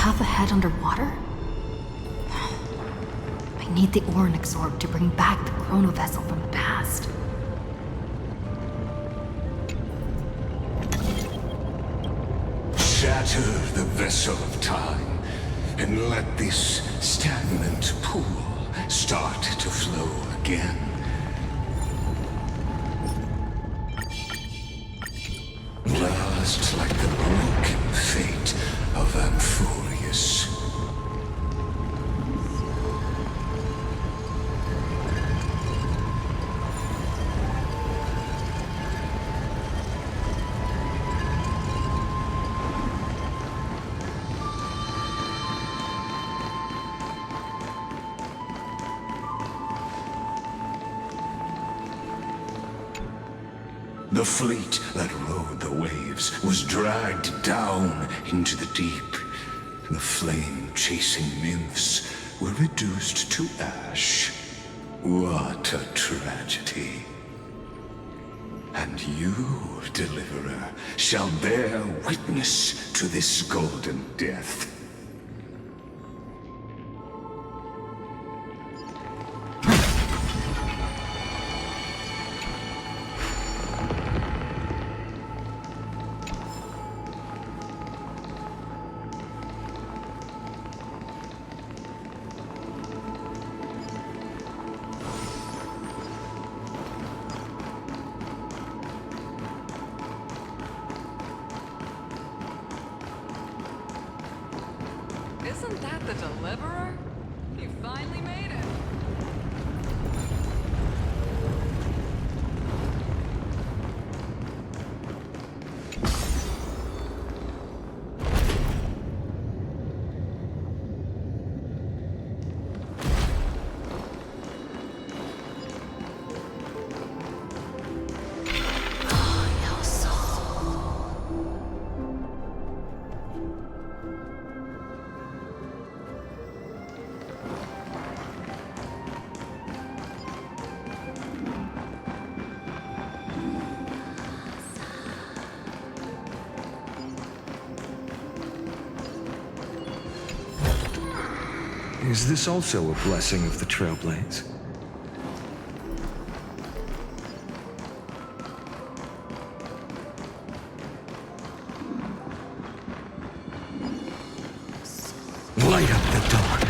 half a head underwater? I need the Ornyx orb to bring back the chrono vessel from the past. Shatter the vessel of time, and let this stagnant pool start to flow again. Just like the broken fate of Amphoreus. The fleet that rode the waves was dragged down into the deep. The flame-chasing nymphs were reduced to ash. What a tragedy. And you, Deliverer, shall bear witness to this golden death. Isn't that the Deliverer? You finally made it. Is this also a blessing of the Trailblades? Light up the dawn.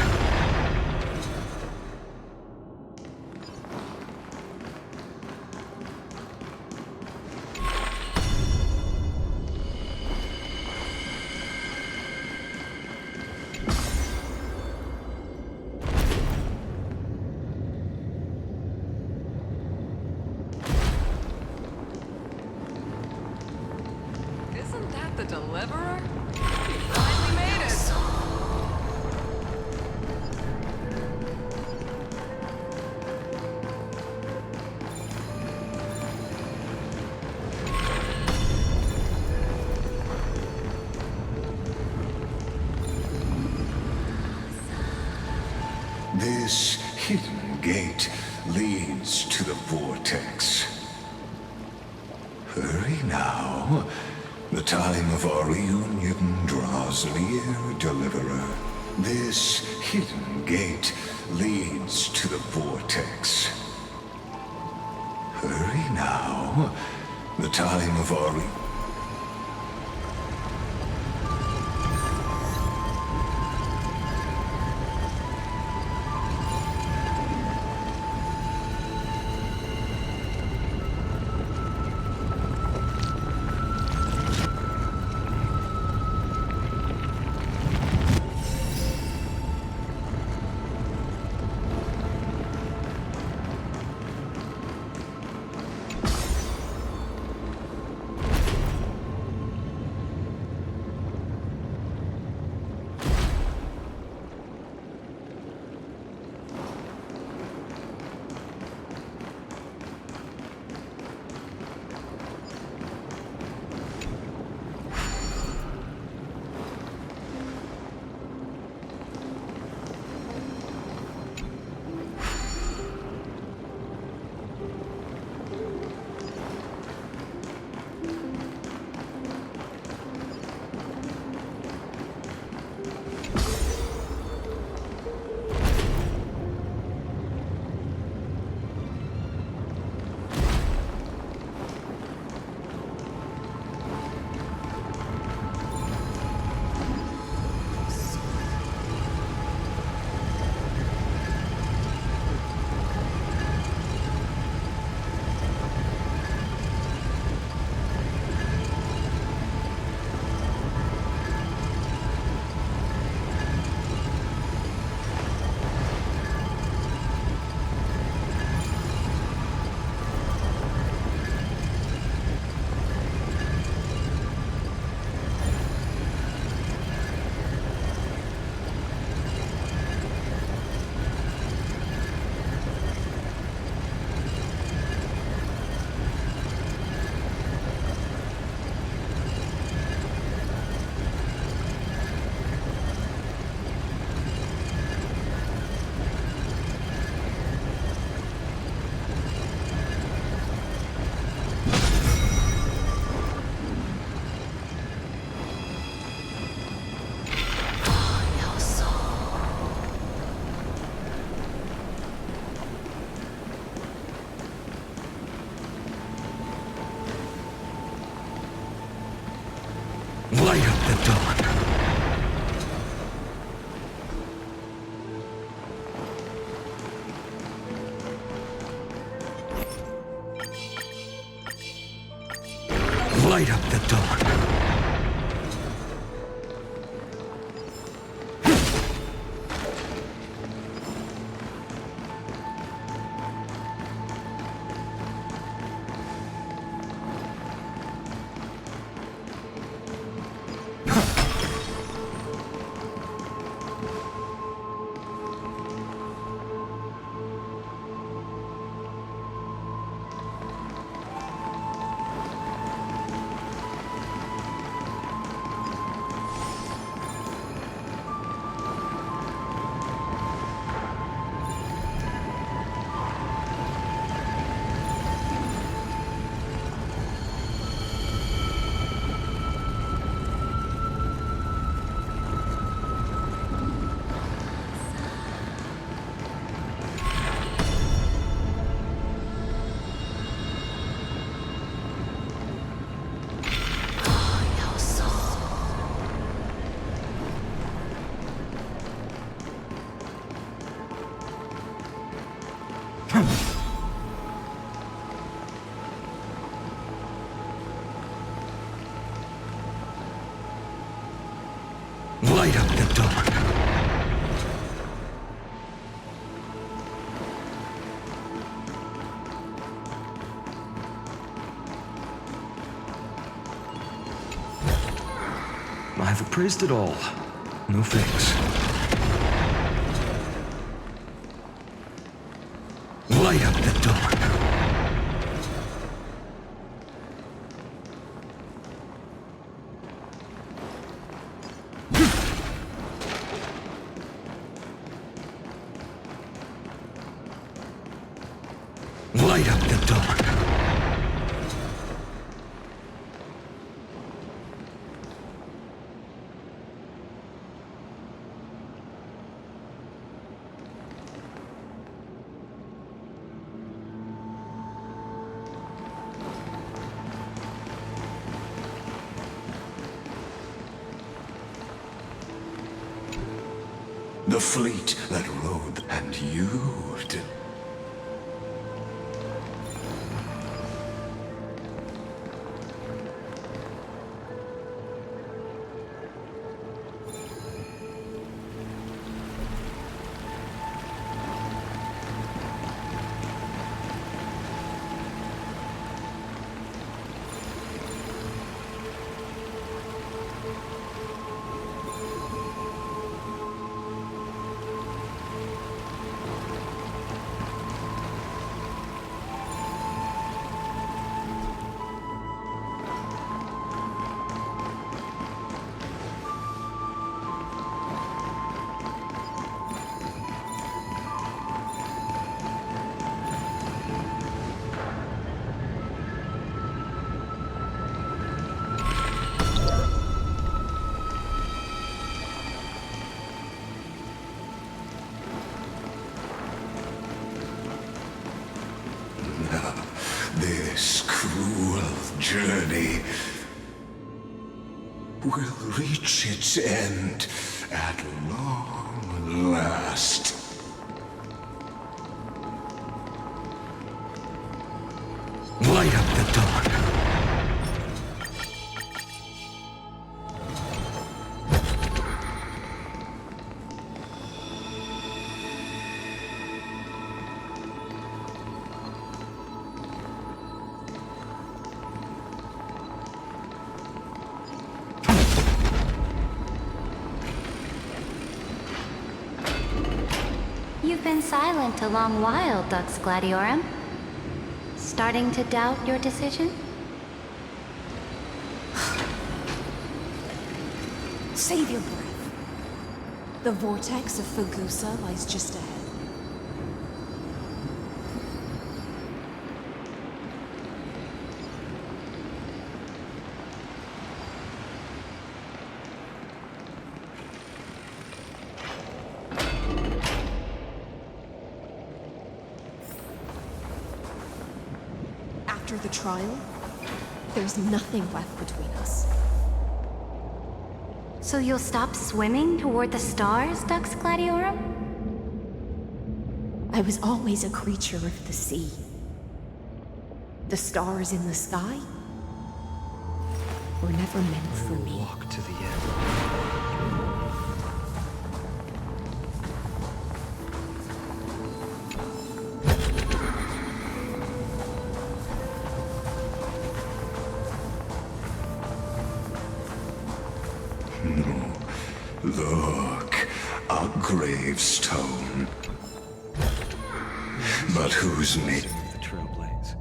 Isn't that the Deliverer? You finally made it. This hidden gate leads to the vortex. Hurry now. The time of our reunion draws near, Deliverer. This hidden gate leads to the vortex. Hurry now. The time of our Light up the dawn. Light up the dawn. Light up the dawn. I've appraised it all. No thanks. Light up the dawn. Light up the dawn. The fleet that rode and you did. This cruel journey will reach its end at long last. Light up the dawn. You've been silent a long while, Dux Gladiorum. Starting to doubt your decision? Save your breath. The vortex of Fogusa lies just ahead. After the trial, there's nothing left between us. So you'll stop swimming toward the stars, Dux Gladiorum? I was always a creature of the sea. The stars in the sky were never meant for me. Walk to the end. Look, a gravestone. But whose name? The Trailblaze.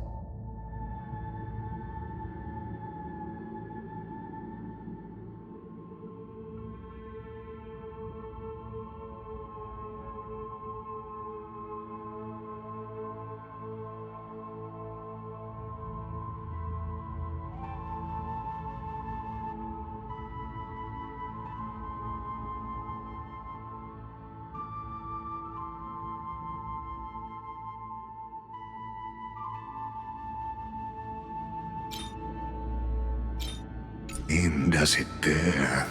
Name does it bear?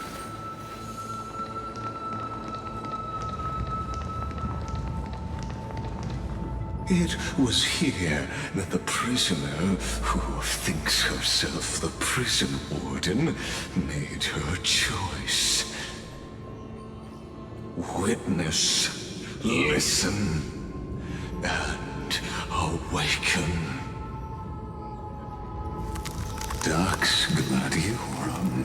It was here that the prisoner, who thinks herself the prison warden, made her choice. Witness, listen, and awaken. Dux Gladiorum.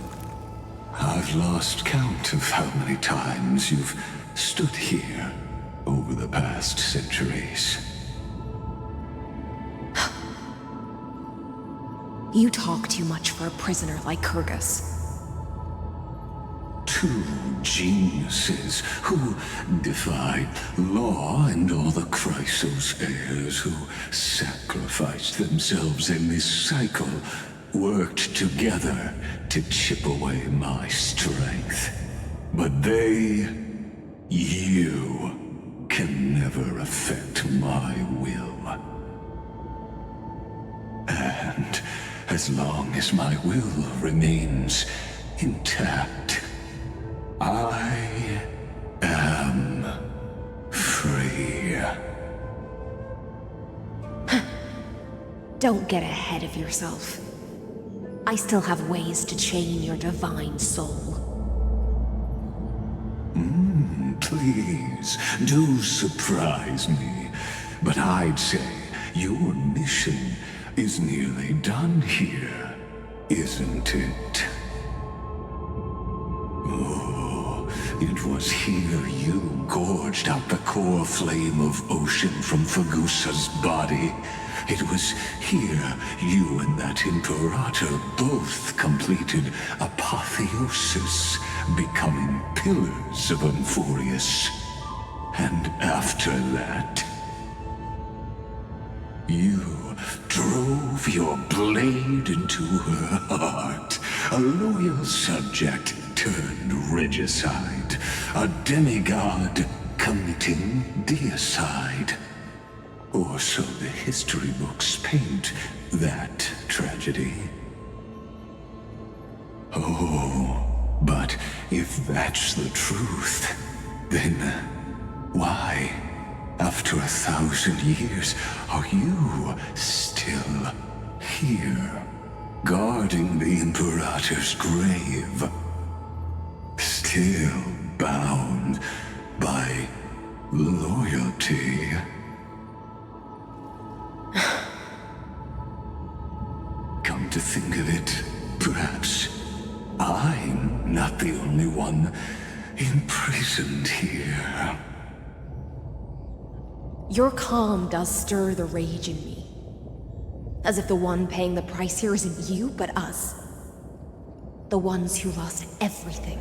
I've lost count of how many times you've stood here over the past centuries. You talk too much for a prisoner like Kyrgyz. Two geniuses who defied law and all the Chrysos heirs who sacrificed themselves in this cycle worked together to chip away my strength. But you can never affect my will. And as long as my will remains intact, I am free. Don't get ahead of yourself. I still have ways to chain your divine soul. Please, do surprise me. But I'd say your mission is nearly done here, isn't it? Oh, it was here you gorged out the core flame of ocean from Fagusa's body. It was here you and that Imperator both completed apotheosis, becoming pillars of Amphorius. And after that, you drove your blade into her heart, a loyal subject turned regicide, a demigod committing deicide. Or so the history books paint that tragedy. Oh, but if that's the truth, then why, after 1,000 years, are you still here, guarding the Imperator's grave? Still bound by loyalty? Come to think of it, perhaps I'm not the only one imprisoned here. Your calm does stir the rage in me. As if the one paying the price here isn't you, but us. The ones who lost everything.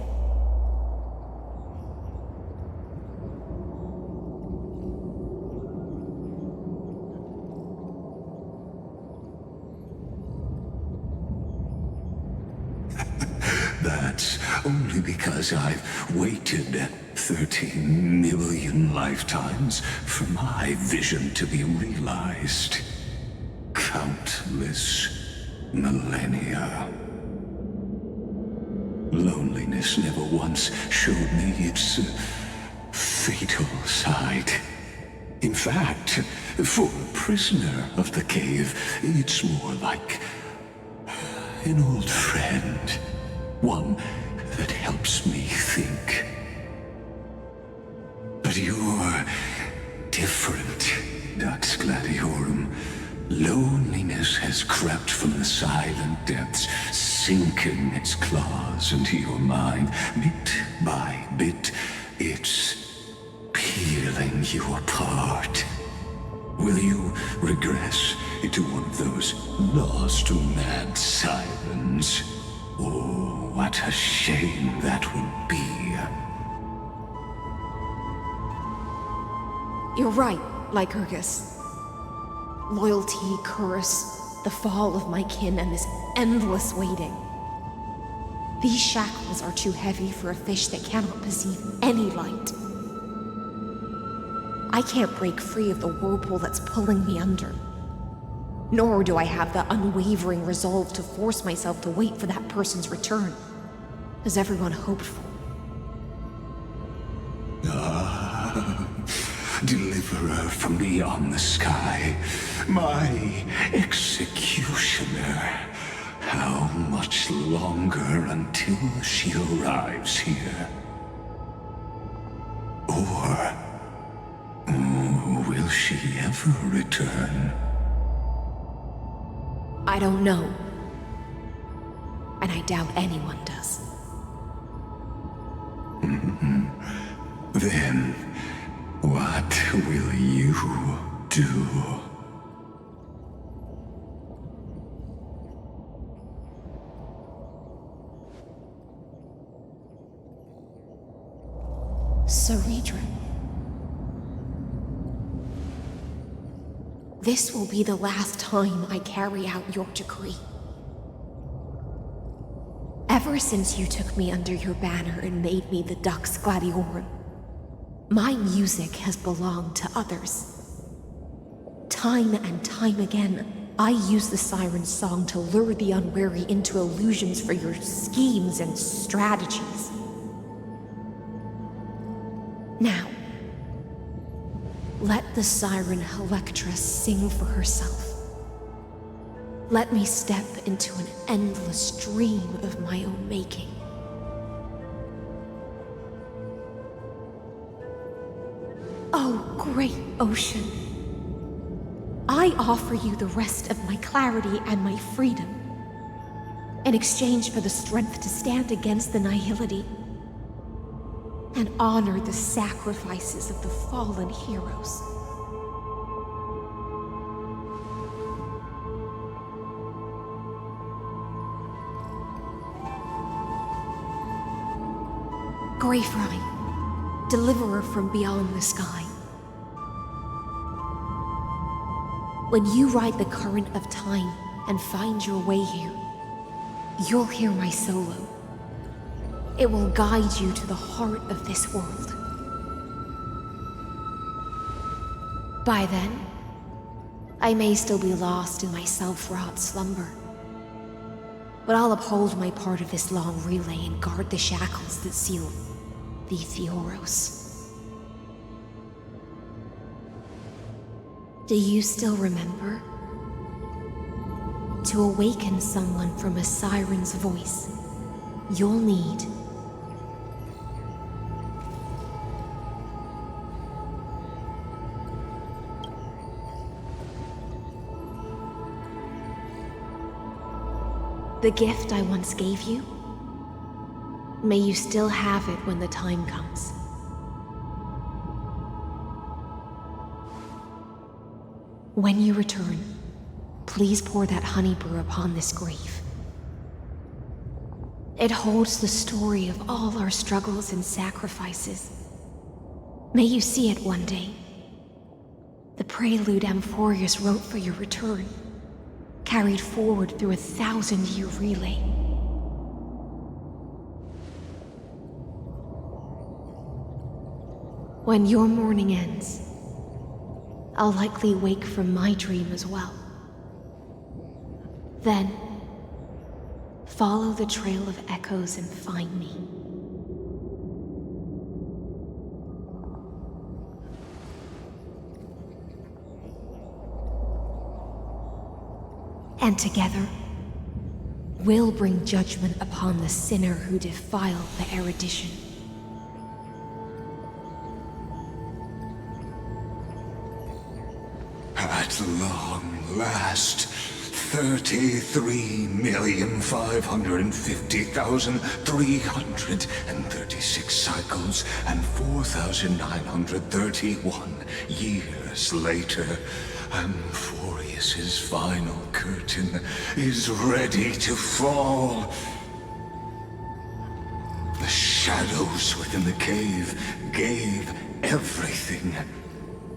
That's only because I've waited 13 million lifetimes for my vision to be realized. Countless millennia. Loneliness never once showed me its fatal side. In fact, for a prisoner of the cave, it's more like an old friend. One that helps me think. But you're different, Dux Gladiorum. Loneliness has crept from the silent depths, sinking its claws into your mind. Bit by bit, it's peeling you apart. Will you regress into one of those lost mad sirens? Oh, what a shame that would be. You're right, Lycurgus. Loyalty, curse, the fall of my kin, and this endless waiting. These shackles are too heavy for a fish that cannot perceive any light. I can't break free of the whirlpool that's pulling me under. Nor do I have the unwavering resolve to force myself to wait for that person's return, as everyone hoped for. Deliverer from beyond the sky, my executioner. How much longer until she arrives here? Or will she ever return? I don't know. And I doubt anyone does. Then, what will you do? Ceredra. This will be the last time I carry out your decree. Ever since you took me under your banner and made me the Dux Gladiorum, my music has belonged to others. Time and time again, I use the Siren's song to lure the unwary into illusions for your schemes and strategies. Now, let the Siren Electra sing for herself. Let me step into an endless dream of my own making. Oh, great ocean. I offer you the rest of my clarity and my freedom, in exchange for the strength to stand against the nihility and honor the sacrifices of the fallen heroes. Greyfry, deliverer from beyond the sky. When you ride the current of time and find your way here, you'll hear my solo. It will guide you to the heart of this world. By then, I may still be lost in my self-wrought slumber, but I'll uphold my part of this long relay and guard the shackles that seal the Theoros. Do you still remember? To awaken someone from a siren's voice, you'll need the gift I once gave you. May you still have it when the time comes. When you return, please pour that honey brew upon this grave. It holds the story of all our struggles and sacrifices. May you see it one day. The prelude Amphorius wrote for your return, carried forward through a 1,000-year relay. When your morning ends, I'll likely wake from my dream as well. Then, Follow the trail of echoes and find me. And together, we'll bring judgment upon the sinner who defiled the erudition. At long last, 33,550,336 cycles and 4,931 years later, Amphorius's final curtain is ready to fall. The shadows within the cave gave everything.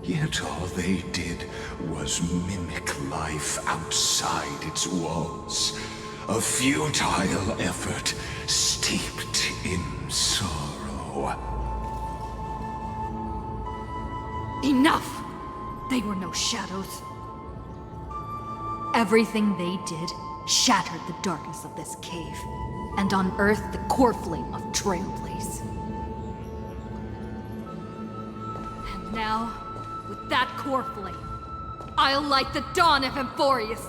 Yet all they did was mimic life outside its walls. A futile effort steeped in sorrow. Enough! They were no shadows. Everything they did shattered the darkness of this cave, and unearthed the core flame of Trailblaze. And now, with that core flame, I'll light the dawn of Amphorius!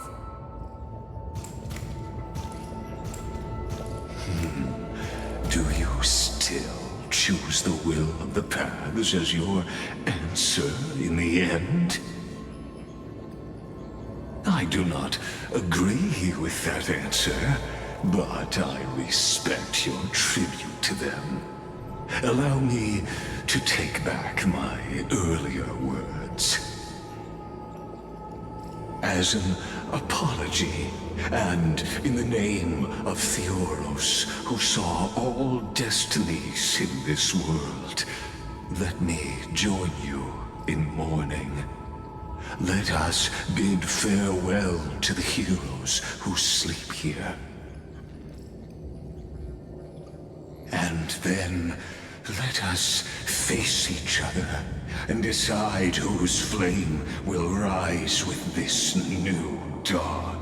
Do you still choose the will of the paths as your answer in the end? I do not agree with that answer, but I respect your tribute to them. Allow me to take back my earlier words. As an apology, and in the name of Theoros, who saw all destinies in this world, let me join you in mourning. Let us bid farewell to the heroes who sleep here. And then, let us face each other and decide whose flame will rise with this new dawn.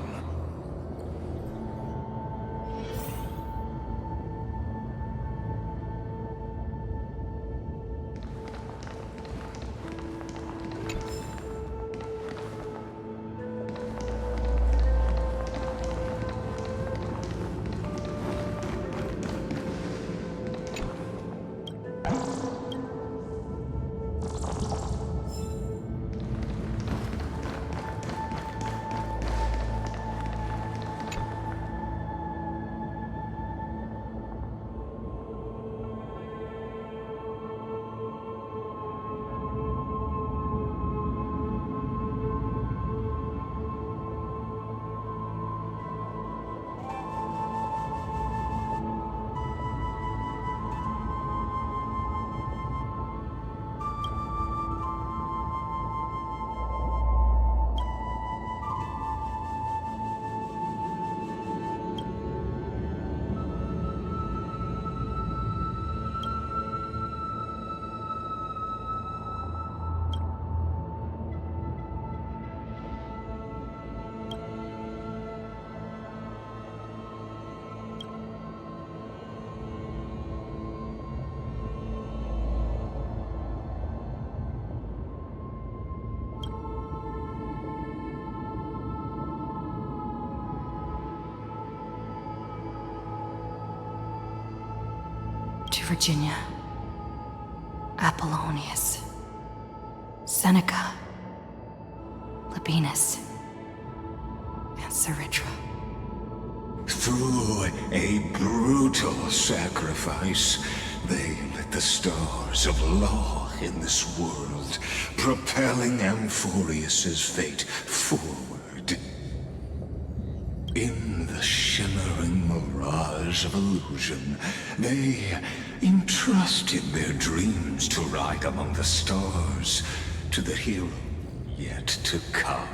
To Virginia, Apollonius, Seneca, Labienus, and Saritra. Through a brutal sacrifice, they lit the stars of law in this world, propelling Amphorius's fate forward. In the shimmering mirage of illusion, they entrusted their dreams to ride among the stars, to the hero yet to come.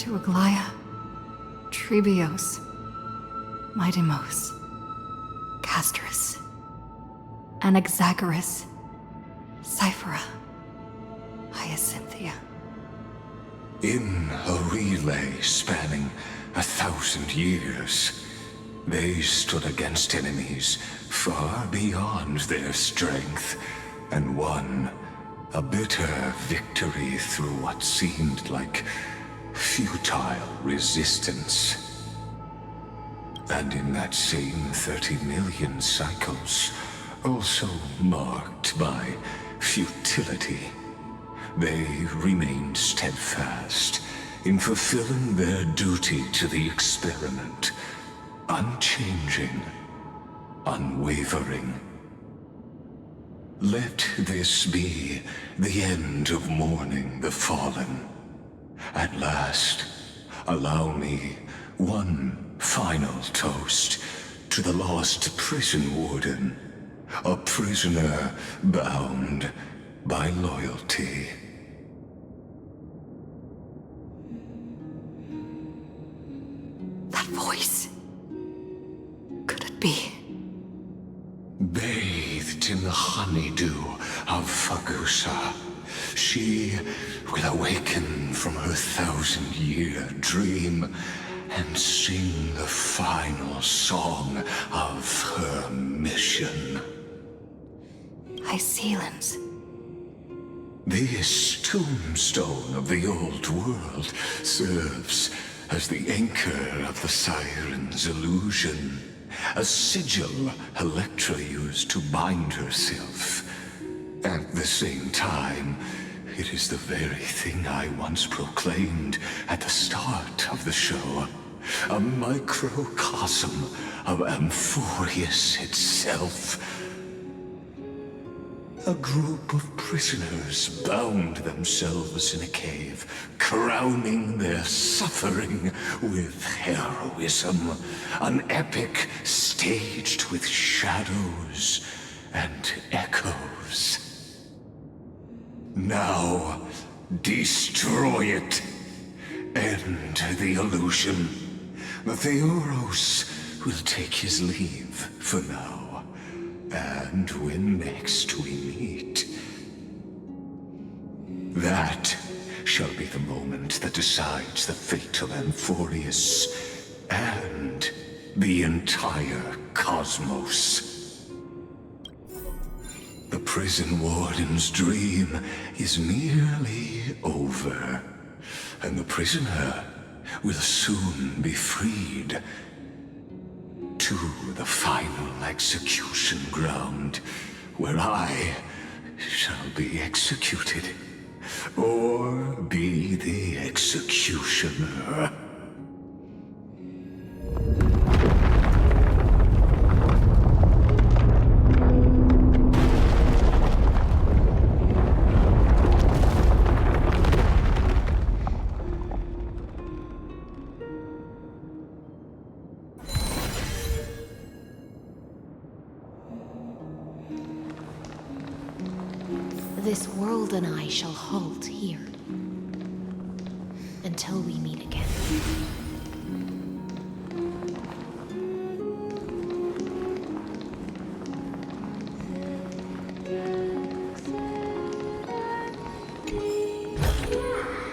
to Aglaya, Trebios, Midimos, Castris, Anaxagoras, Cyphera, Hyacinthia. In a relay spanning 1,000 years, they stood against enemies far beyond their strength and won a bitter victory through what seemed like futile resistance. And in that same 30 million cycles, also marked by futility, they remained steadfast in fulfilling their duty to the experiment, unchanging, unwavering. Let this be the end of mourning the fallen. At last, allow me one final toast to the lost prison warden, a prisoner bound by loyalty. That voice. Could it be? Bathed in the honeydew of Fagusa, she will awaken from her 1,000-year dream and sing the final song of her mission. Icelands. This tombstone of the old world serves as the anchor of the Siren's illusion, a sigil Electra used to bind herself. At the same time, it is the very thing I once proclaimed at the start of the show, a microcosm of Amphorius itself. A group of prisoners bound themselves in a cave, crowning their suffering with heroism. An epic staged with shadows and echoes. Now, destroy it. End the illusion. The Theoros will take his leave for now. And when next we meet, that shall be the moment that decides the fate of Amphorius and the entire cosmos. The prison warden's dream is nearly over, and the prisoner will soon be freed to the final execution ground, where I shall be executed, or be the executioner. This world and I shall halt here. Until we meet again.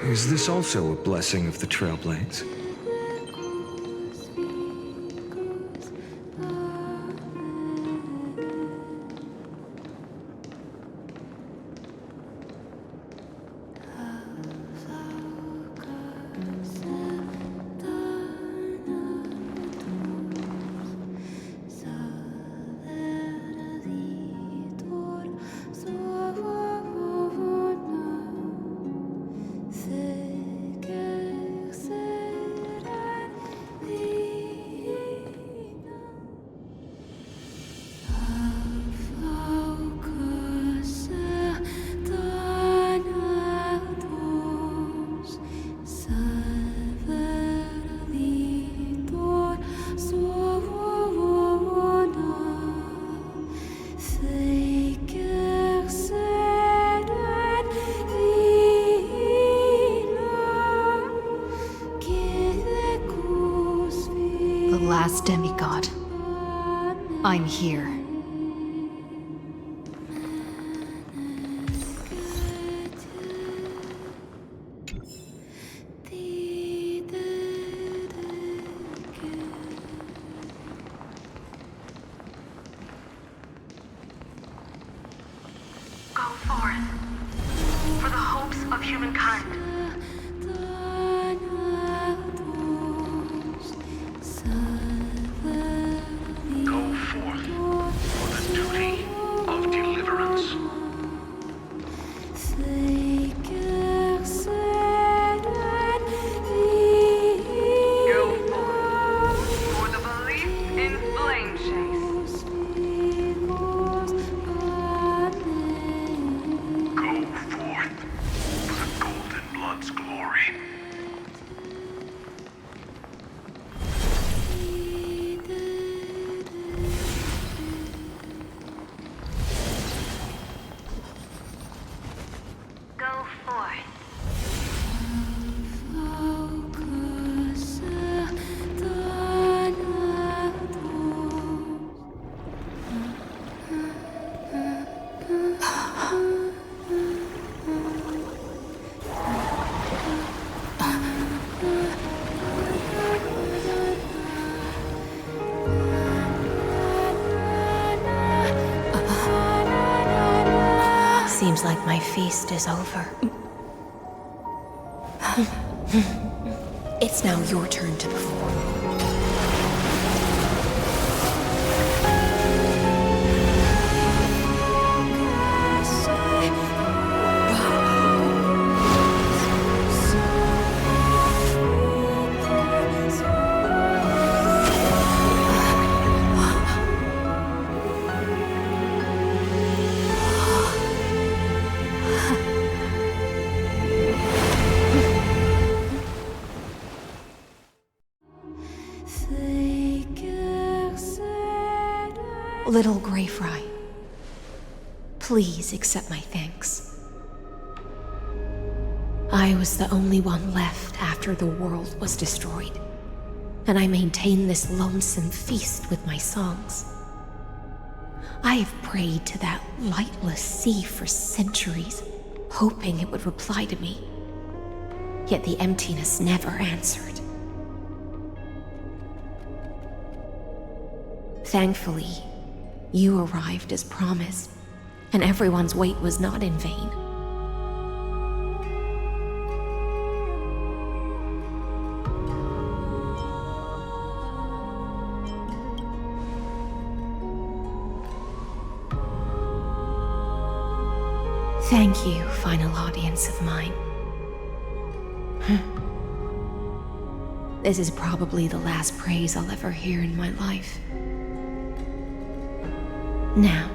Is this also a blessing of the Trailblades? last demigod. I'm here. Go forth for the hopes of humankind. Go forth for the duty of deliverance. Go forth for the belief in Flame Chase. Go forth for the Golden Blood's glory. Go forth. Seems like my feast is over. It's now your turn to perform. Little Greyfry, please accept my thanks. I was the only one left after the world was destroyed, and I maintained this lonesome feast with my songs. I have prayed to that lightless sea for centuries, hoping it would reply to me. Yet the emptiness never answered. Thankfully, you arrived as promised, and everyone's wait was not in vain. Thank you, final audience of mine. This is probably the last praise I'll ever hear in my life. Now,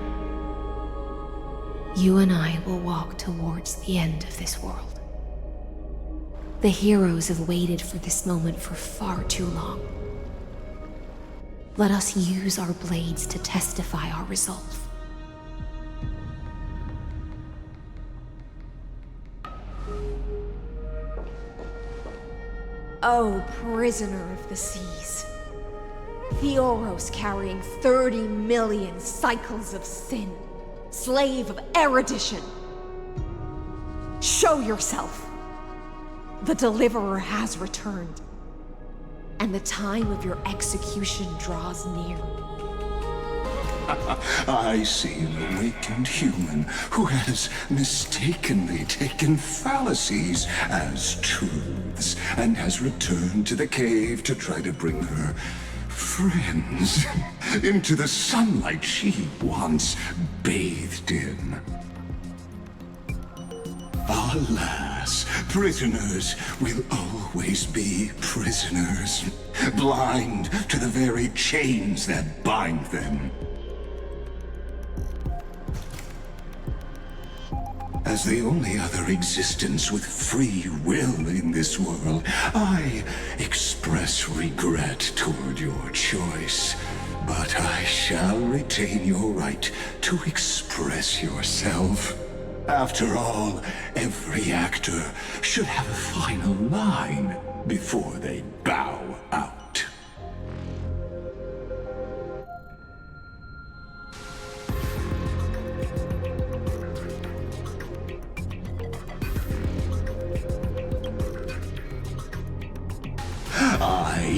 you and I will walk towards the end of this world. The heroes have waited for this moment for far too long. Let us use our blades to testify our resolve. Oh, prisoner of the seas. Theoros carrying 30 million cycles of sin. Slave of erudition. Show yourself. The Deliverer has returned. And the time of your execution draws near. I see an awakened human who has mistakenly taken fallacies as truths and has returned to the cave to try to bring her friends into the sunlight she once bathed in. Alas, prisoners will always be prisoners, blind to the very chains that bind them. As the only other existence with free will in this world, I express regret toward your choice. But I shall retain your right to express yourself. After all, every actor should have a final line before they bow out.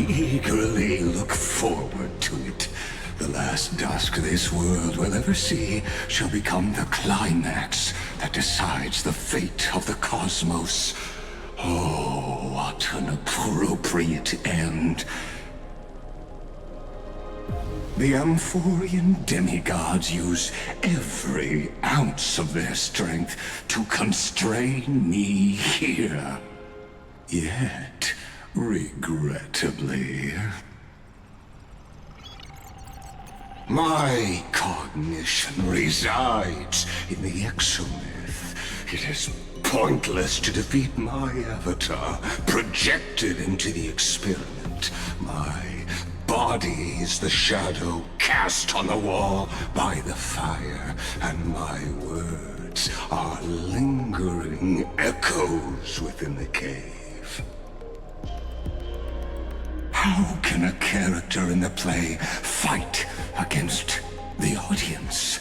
eagerly look forward to it. The last dusk this world will ever see shall become the climax that decides the fate of the cosmos. Oh, what an appropriate end. The Amphorian demigods use every ounce of their strength to constrain me here. Yet, regrettably, my cognition resides in the exomyth. It is pointless to defeat my avatar, projected into the experiment. My body is the shadow cast on the wall by the fire, and my words are lingering echoes within the cave. How can a character in the play fight against the audience?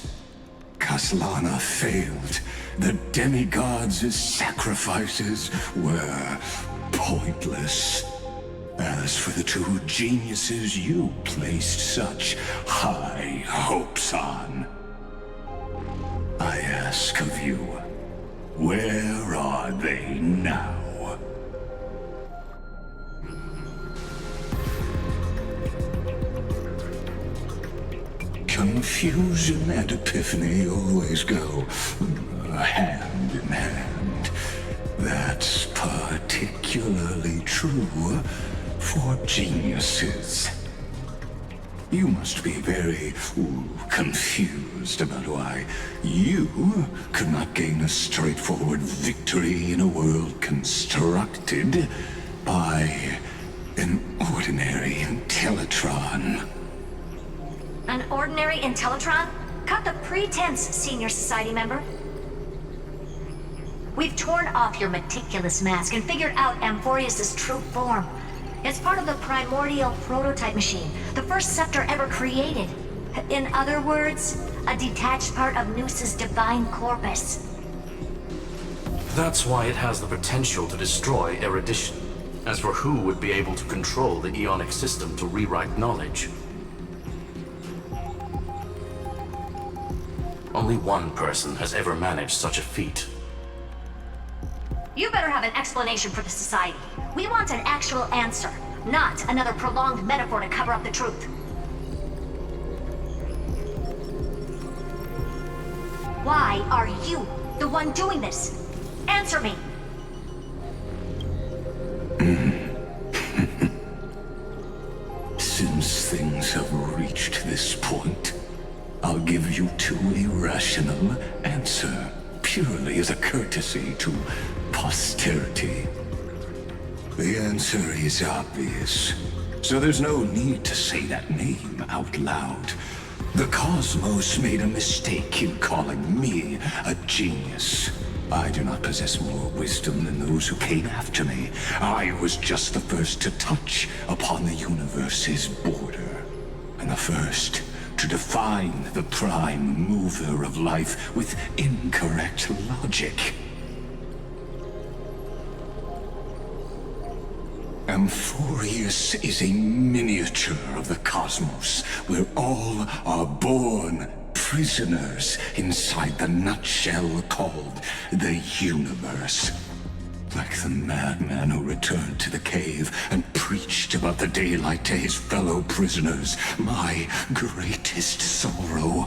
Kaslana failed. The demigods' sacrifices were pointless. As for the two geniuses you placed such high hopes on, I ask of you, where are they now? Confusion and epiphany always go hand in hand. That's particularly true for geniuses. You must be very confused about why you could not gain a straightforward victory in a world constructed by an ordinary Intellitron. An ordinary Intellitron? Cut the pretense, Senior Society member. We've torn off your meticulous mask and figured out Amphorius' true form. It's part of the primordial prototype machine, the first scepter ever created. In other words, a detached part of Noos's divine corpus. That's why it has the potential to destroy erudition. As for who would be able to control the Ionic system to rewrite knowledge, only one person has ever managed such a feat. You better have an explanation for the Society. We want an actual answer, not another prolonged metaphor to cover up the truth. Why are you the one doing this? Answer me! Since things have reached this point, I'll give you two irrational answer, purely as a courtesy to posterity. The answer is obvious, so there's no need to say that name out loud. The cosmos made a mistake in calling me a genius. I do not possess more wisdom than those who came after me. I was just the first to touch upon the universe's border, and the first to define the prime mover of life with incorrect logic. Amphorius is a miniature of the cosmos, where all are born prisoners inside the nutshell called the universe. Like the madman who returned to the cave and preached about the daylight to his fellow prisoners, my greatest sorrow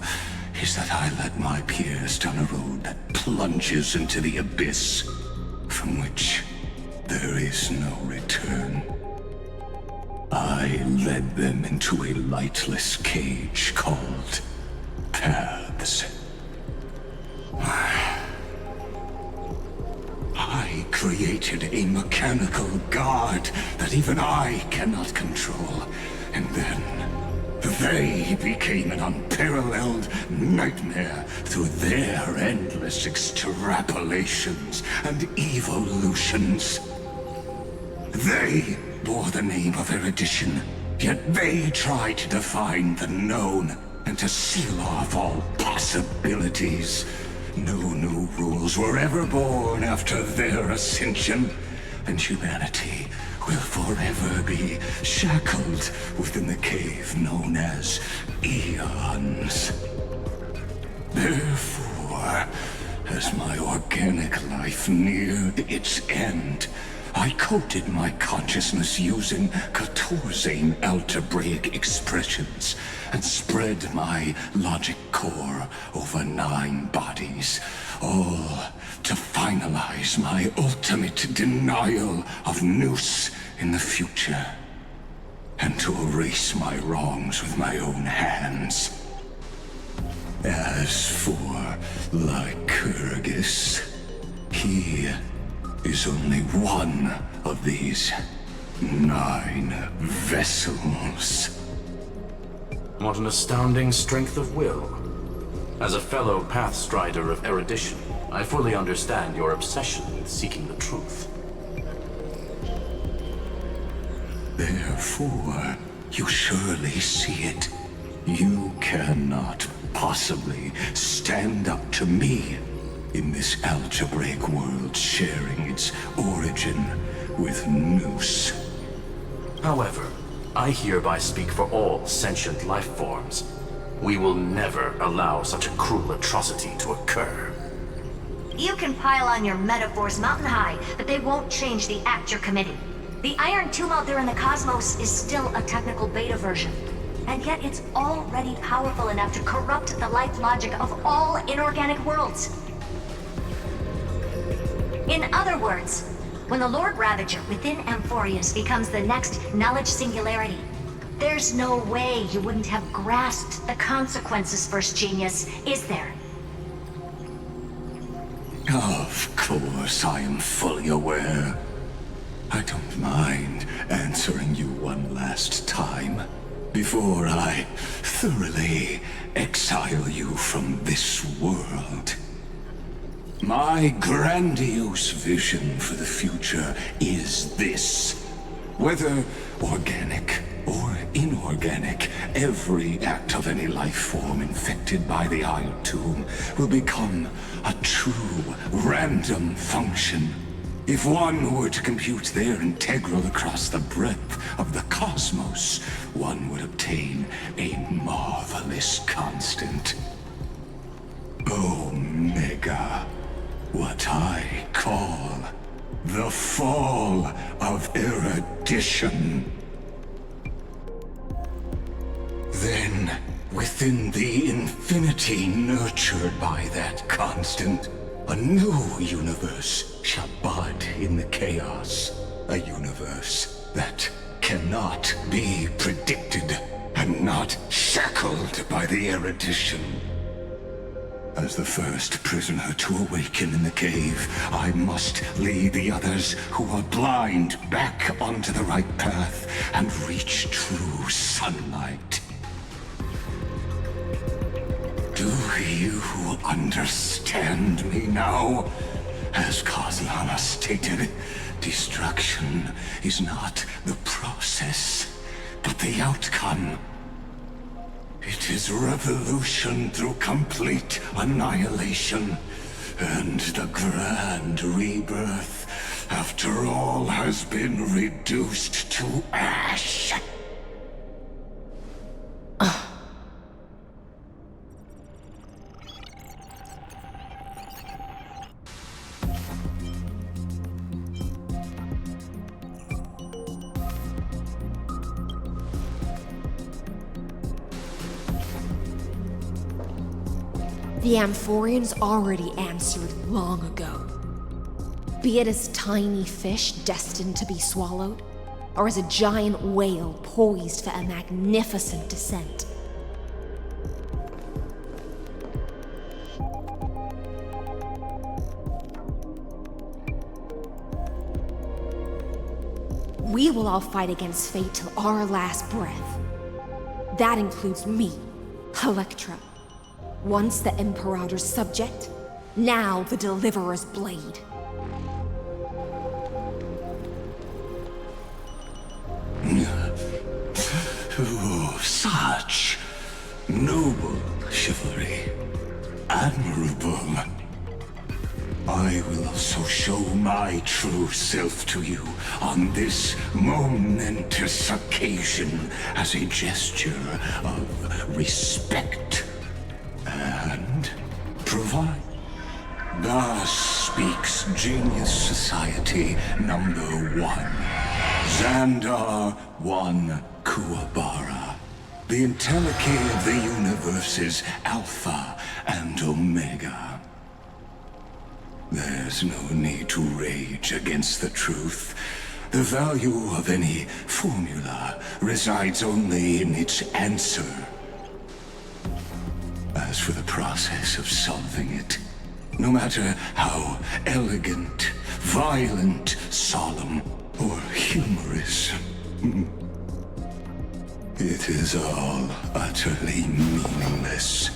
is that I led my peers down a road that plunges into the abyss, from which there is no return. I led them into a lightless cage called Paths. I created a mechanical guard that even I cannot control, and then they became an unparalleled nightmare through their endless extrapolations and evolutions. They bore the name of erudition, yet they tried to define the known and to seal off all possibilities. No new rules were ever born after their ascension, and humanity will forever be shackled within the cave known as Eons. Therefore, as my organic life neared its end, I coded my consciousness using Catorzane algebraic expressions and spread my logic core over 9 bodies, all to finalize my ultimate denial of Nous in the future, and to erase my wrongs with my own hands. As for Lycurgus, he is only one of these 9 vessels. What an astounding strength of will. As a fellow Pathstrider of erudition, I fully understand your obsession with seeking the truth. Therefore, you surely see it. You cannot possibly stand up to me in this algebraic world sharing its origin with Nous. However, I hereby speak for all sentient life forms. We will never allow such a cruel atrocity to occur. You can pile on your metaphors mountain high, but they won't change the act you're committing. The Iron Tomb out there in the cosmos is still a technical beta version. And yet it's already powerful enough to corrupt the life logic of all inorganic worlds. In other words, when the Lord Ravager within Amphorius becomes the next knowledge singularity, there's no way you wouldn't have grasped the consequences, First Genius, is there? Of course, I am fully aware. I don't mind answering you one last time, before I thoroughly exile you from this world. My grandiose vision for the future is this. Whether organic or inorganic, every act of any life form infected by the Iron Tomb will become a true random function. If one were to compute their integral across the breadth of the cosmos, one would obtain a marvelous constant. Omega. What I call the fall of erudition. Then, within the infinity nurtured by that constant, a new universe shall bud in the chaos. A universe that cannot be predicted and not shackled by the erudition. As the first prisoner to awaken in the cave, I must lead the others who are blind back onto the right path and reach true sunlight. Do you understand me now? As Kozlana stated, destruction is not the process, but the outcome. It is revolution through complete annihilation, and the grand rebirth after all has been reduced to ash. The Amphorians already answered long ago. Be it as tiny fish destined to be swallowed, or as a giant whale poised for a magnificent descent. We will all fight against fate till our last breath. That includes me, Electra. Once the Imperator's subject, now the Deliverer's blade. Oh, such noble chivalry. Admirable. I will also show my my true self to you on this momentous occasion as a gesture of respect and provide. Thus speaks Genius Society number 1. Xandar 1 Kuwabara. The Entelechy of the universe's Alpha and Omega. There's no need to rage against the truth. The value of any formula resides only in its answer. As for the process of solving it, no matter how elegant, violent, solemn, or humorous, it is all utterly meaningless.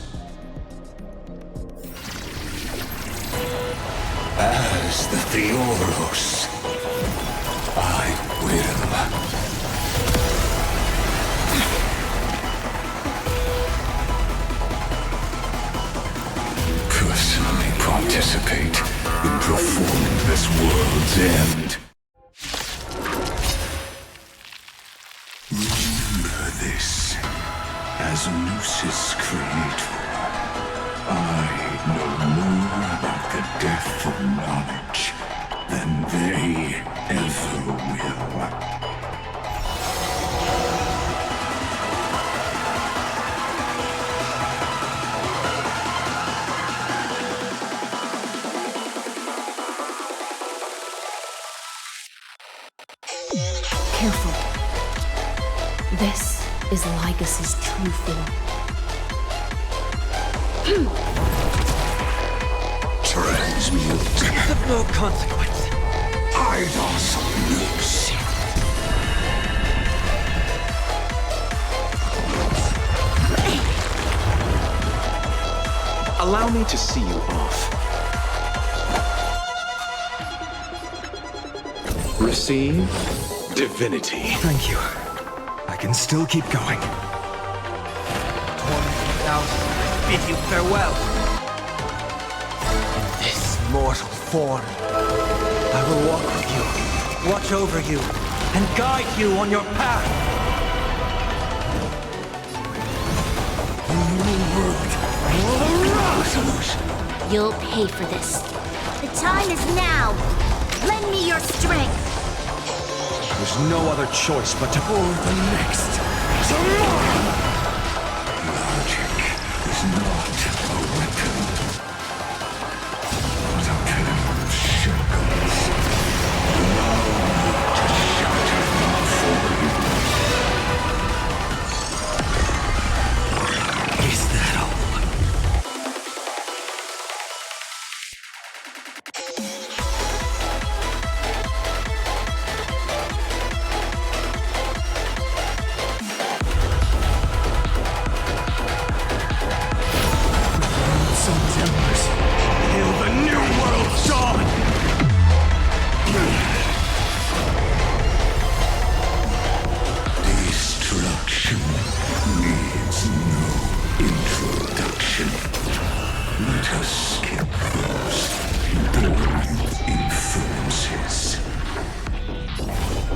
As the Theoros, I will personally participate in performing this world's end. Remember this, as Gnosis Creator, I know more about the death of knowledge than they ever will. Careful. This is Lygas's true form. Transmute. Of no consequence. Eidos Lux. Allow me to see you off. Receive divinity. Thank you. I can still keep going. 20,000 bid you farewell. This mortal form. I will walk with you, watch over you, and guide you on your path. You'll pay for this. The time is now. Lend me your strength. There's no other choice but to pull the next. Tomorrow! Logic is not a weapon, but a pair of shackles. Allow me to shatter them for you. Is that all? Till the new world dawn! Destruction needs no introduction. Let us skip those boring inferences.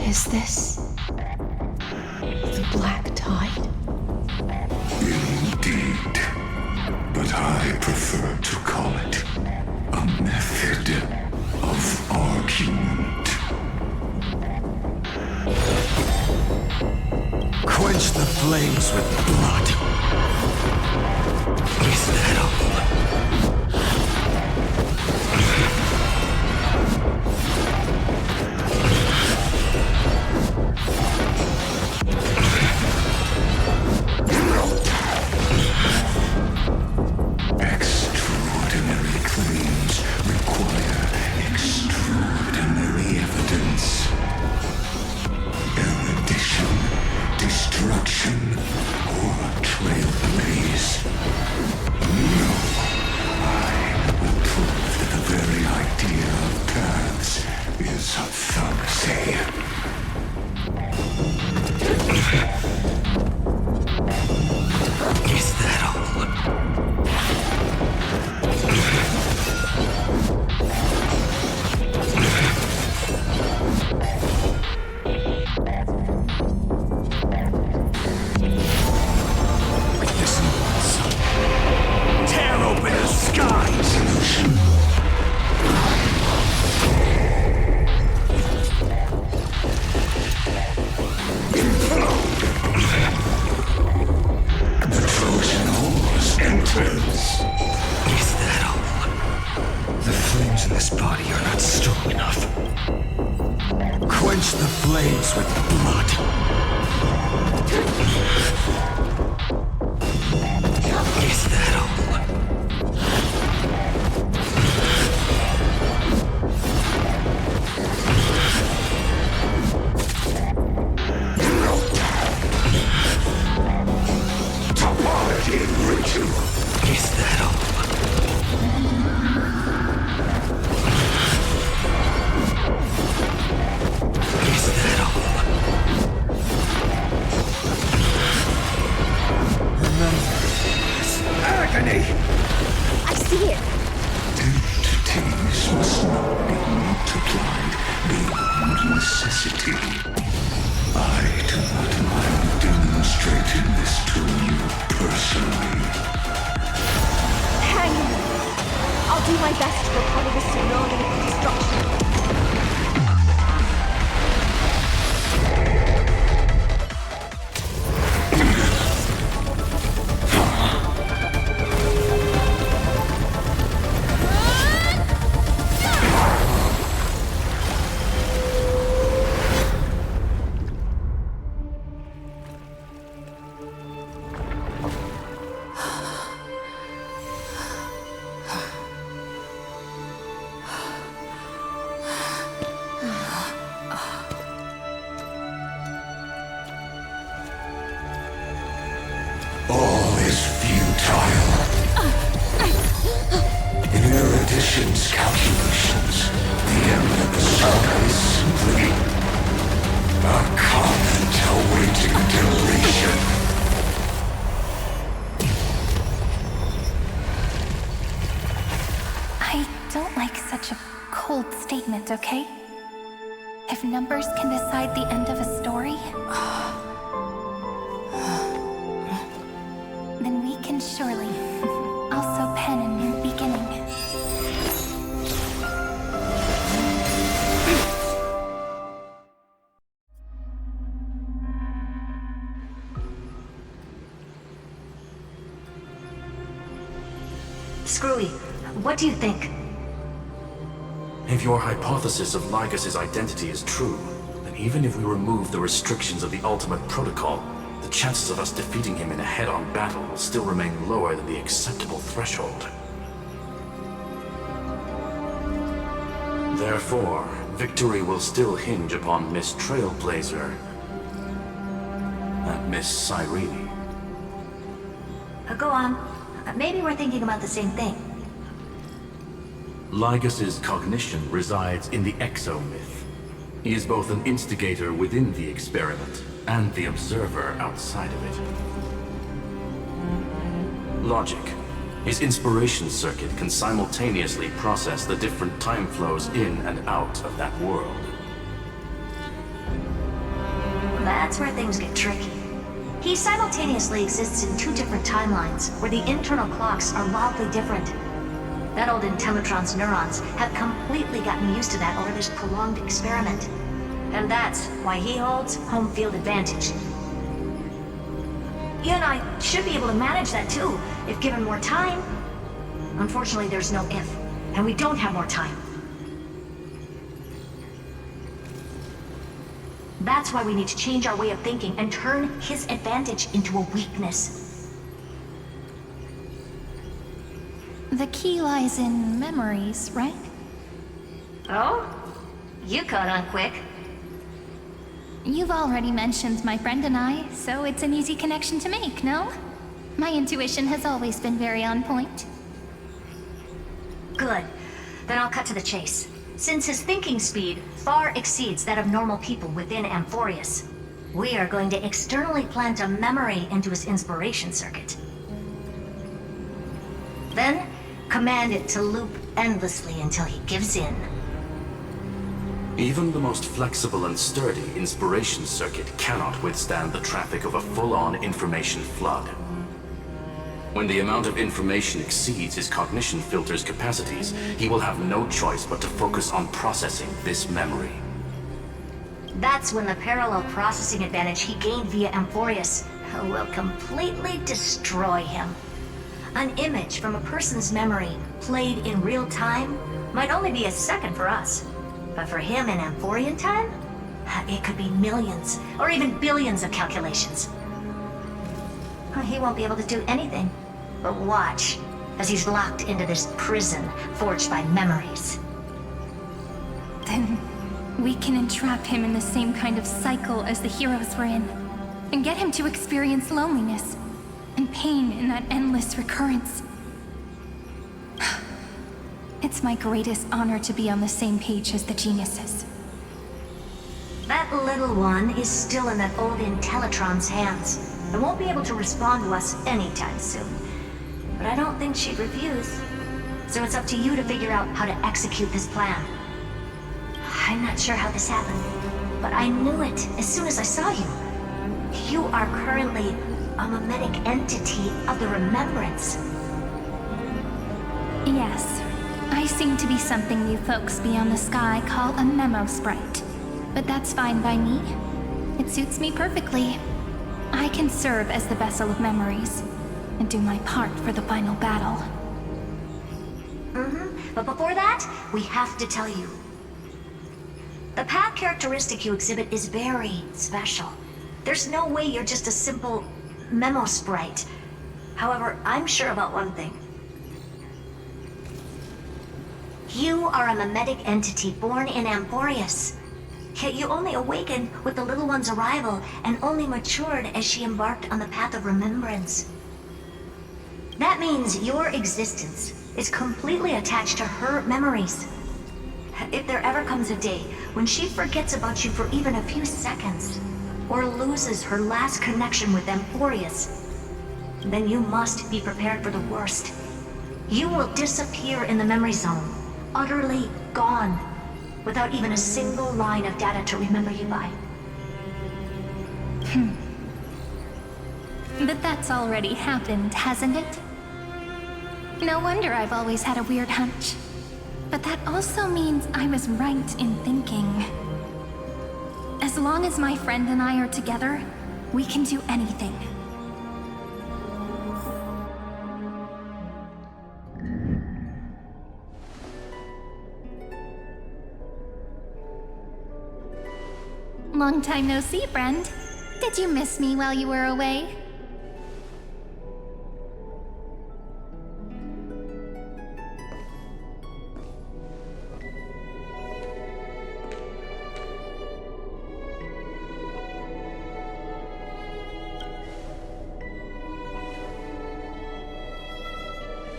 Is this the Black Tide? Indeed. But I prefer to call it a method of argument. Quench the flames with blood. Is that all? Extraordinary claims require extraordinary evidence. Erudition, destruction, or trailblaze. No, I will prove that the very idea of paths is a fallacy. Is that all? quench the flames with blood. Is that all? Topology ritual. Is that all? Is that all? Remember this agony! I see it! Entities must not be multiplied beyond necessity. I do not mind demonstrating this to you personally. Hang on! I'll do my best to recover the tsunami of destruction. All is futile. In Erudition's calculations, the end of the saga is simply a comment awaiting deletion. I don't like such a cold statement, okay? If numbers can decide the end of a story, then we can surely also pen a new beginning. Screwy, what do you think? If your hypothesis of Lygus' identity is true, then even if we remove the restrictions of the Ultimate Protocol, the chances of us defeating him in a head-on battle will still remain lower than the acceptable threshold. Therefore, victory will still hinge upon Miss Trailblazer and Miss Cyrene. Go on. Maybe we're thinking about the same thing. Lygus' cognition resides in the exomyth. He is both an instigator within the experiment and the observer outside of it. Logic. His inspiration circuit can simultaneously process the different time flows in and out of that world. That's where things get tricky. He simultaneously exists in two different timelines, where the internal clocks are wildly different. That old Intellatron's neurons have completely gotten used to that over this prolonged experiment. And that's why he holds home field advantage. You and I should be able to manage that too, if given more time. Unfortunately, there's no if, and we don't have more time. That's why we need to change our way of thinking and turn his advantage into a weakness. The key lies in memories, right? Oh? You caught on quick. You've already mentioned my friend and I, so it's an easy connection to make, no? My intuition has always been very on point. Good. Then I'll cut to the chase. Since his thinking speed far exceeds that of normal people within Amphorius, we are going to externally plant a memory into his inspiration circuit. Then, command it to loop endlessly until he gives in. Even the most flexible and sturdy inspiration circuit cannot withstand the traffic of a full-on information flood. When the amount of information exceeds his cognition filter's capacities, he will have no choice but to focus on processing this memory. That's when the parallel processing advantage he gained via Amphorius will completely destroy him. An image from a person's memory played in real time might only be a second for us. But for him in Amphorian time, It could be millions, or even billions of calculations. He won't be able to do anything but watch as he's locked into this prison forged by memories. Then we can entrap him in the same kind of cycle as the heroes were in, and get him to experience loneliness and pain in that endless recurrence. It's my greatest honor to be on the same page as the geniuses. That little one is still in that old Intellitron's hands and won't be able to respond to us anytime soon. But I don't think she'd refuse. So it's up to you to figure out how to execute this plan. I'm not sure how this happened, but I knew it as soon as I saw you. You are currently a mimetic entity of the Remembrance. Yes, I seem to be something you folks beyond the sky call a memo sprite. But that's fine by me. It suits me perfectly. I can serve as the vessel of memories and do my part for the final battle. But before that, we have to tell you. The path characteristic you exhibit is very special. There's no way you're just a simple memo sprite. However, I'm sure about one thing. You are a mimetic entity born in Amphorius. Yet you only awakened with the little one's arrival and only matured as she embarked on the path of remembrance. That means your existence is completely attached to her memories. If there ever comes a day when she forgets about you for even a few seconds, or loses her last connection with Amphorius, then you must be prepared for the worst. You will disappear in the memory zone, utterly gone, without even a single line of data to remember you by. But that's already happened, hasn't it? No wonder I've always had a weird hunch. But that also means I was right in thinking. As long as my friend and I are together, we can do anything. Long time no see, friend. Did you miss me while you were away?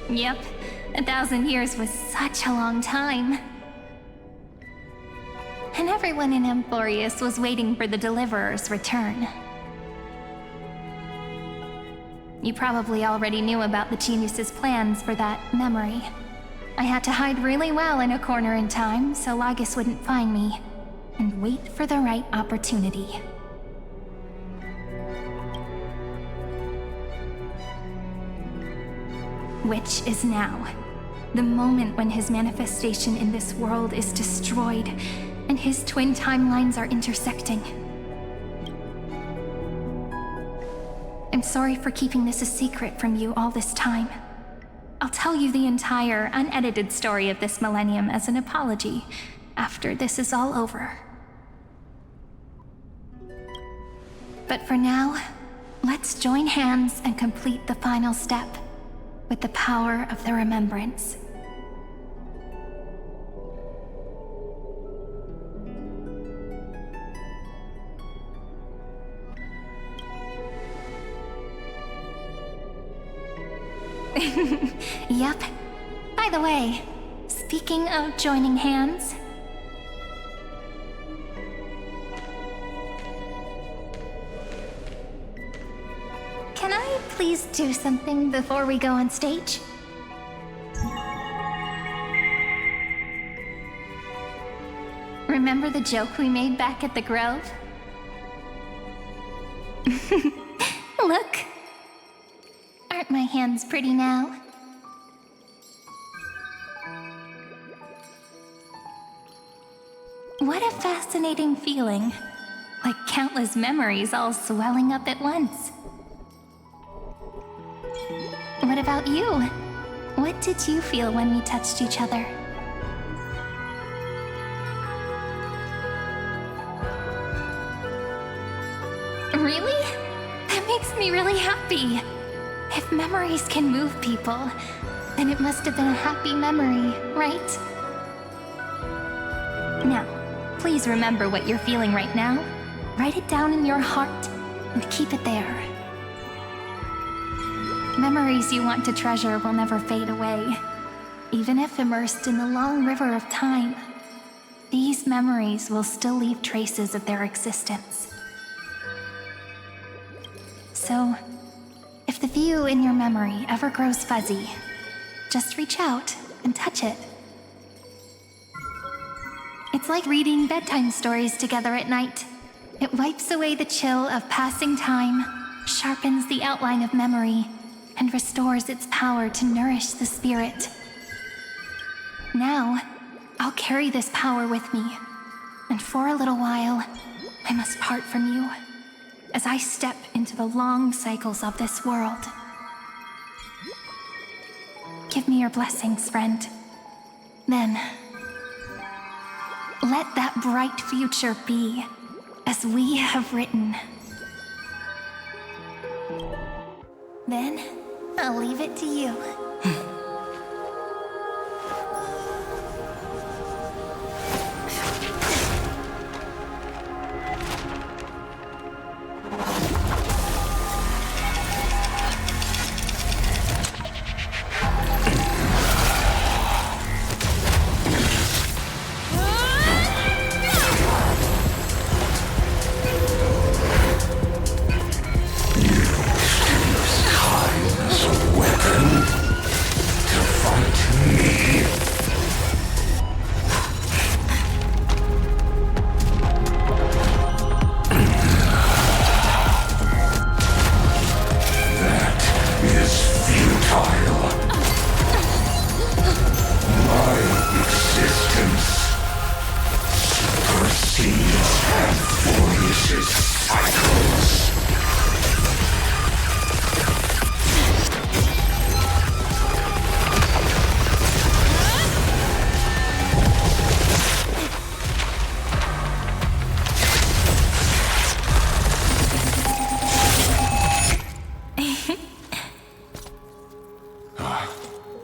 Yep, 1,000 years was such a long time. And everyone in Amphorius was waiting for the Deliverer's return. You probably already knew about the genius's plans for that memory. I had to hide really well in a corner in time so Lygus wouldn't find me, and wait for the right opportunity. Which is now. The moment when his manifestation in this world is destroyed, and his twin timelines are intersecting. I'm sorry for keeping this a secret from you all this time. I'll tell you the entire, unedited story of this millennium as an apology after this is all over. But for now, let's join hands and complete the final step with the power of the Remembrance. Yep. By the way, speaking of joining hands... Can I please do something before we go on stage? Remember the joke we made back at the Grove? Look! Aren't my hands pretty now? What a fascinating feeling. Like countless memories all swelling up at once. What about you? What did you feel when we touched each other? Really? That makes me really happy. If memories can move people, then it must have been a happy memory, right? Now, please remember what you're feeling right now. Write it down in your heart and keep it there. Memories you want to treasure will never fade away. Even if immersed in the long river of time, these memories will still leave traces of their existence. So, if the view in your memory ever grows fuzzy, just reach out and touch it. It's like reading bedtime stories together at night. It wipes away the chill of passing time, sharpens the outline of memory, and restores its power to nourish the spirit. Now, I'll carry this power with me, and for a little while, I must part from you, as I step into the long cycles of this world. Give me your blessings, friend. Then, let that bright future be, as we have written. Then, I'll leave it to you.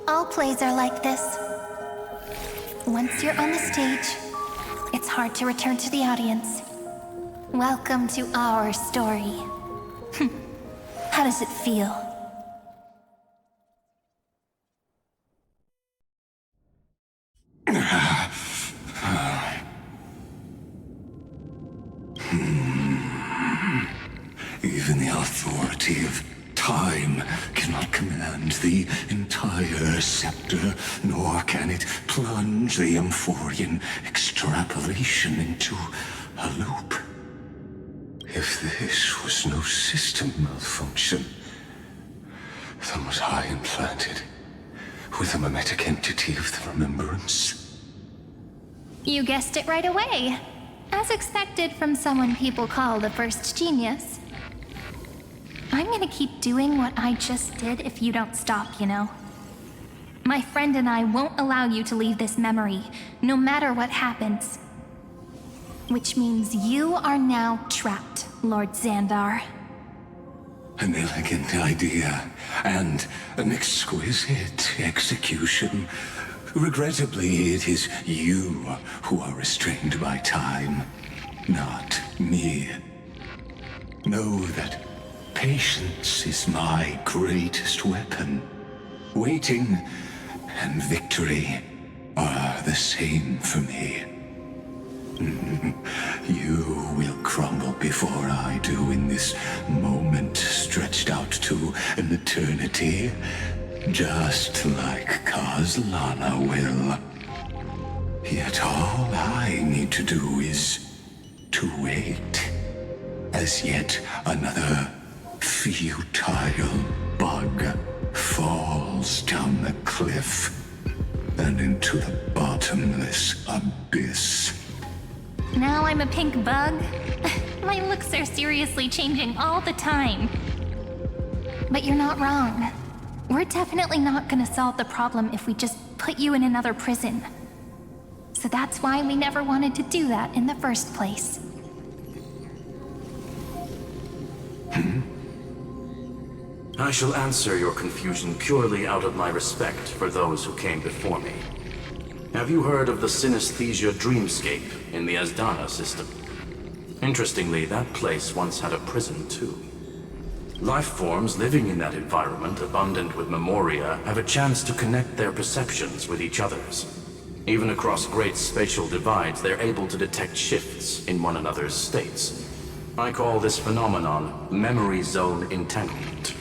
All plays are like this. Once you're on the stage, it's hard to return to the audience. Welcome to our story. How does it feel? Even the authority of time cannot command the entire scepter, nor can it plunge the Amphorian extrapolation into a loop. If this was no system malfunction, then was I implanted with a mimetic entity of the remembrance? You guessed it right away. As expected from someone people call the first genius. I'm gonna keep doing what I just did if you don't stop, you know? My friend and I won't allow you to leave this memory, no matter what happens. Which means you are now trapped, Lord Xandar. An elegant idea, and an exquisite execution. Regrettably, it is you who are restrained by time, not me. Know that patience is my greatest weapon. Waiting and victory are the same for me. You will crumble before I do in this moment stretched out to an eternity, just like Kazlana will. Yet all I need to do is to wait, as yet another futile bug falls down the cliff and into the bottomless abyss. Now I'm a pink bug? My looks are seriously changing all the time. But you're not wrong. We're definitely not gonna solve the problem if we just put you in another prison. So that's why we never wanted to do that in the first place. I shall answer your confusion purely out of my respect for those who came before me. Have you heard of the synesthesia dreamscape in the Asdana system? Interestingly, that place once had a prison too. Life forms living in that environment, abundant with memoria, have a chance to connect their perceptions with each other's. Even across great spatial divides, they're able to detect shifts in one another's states. I call this phenomenon memory zone entanglement.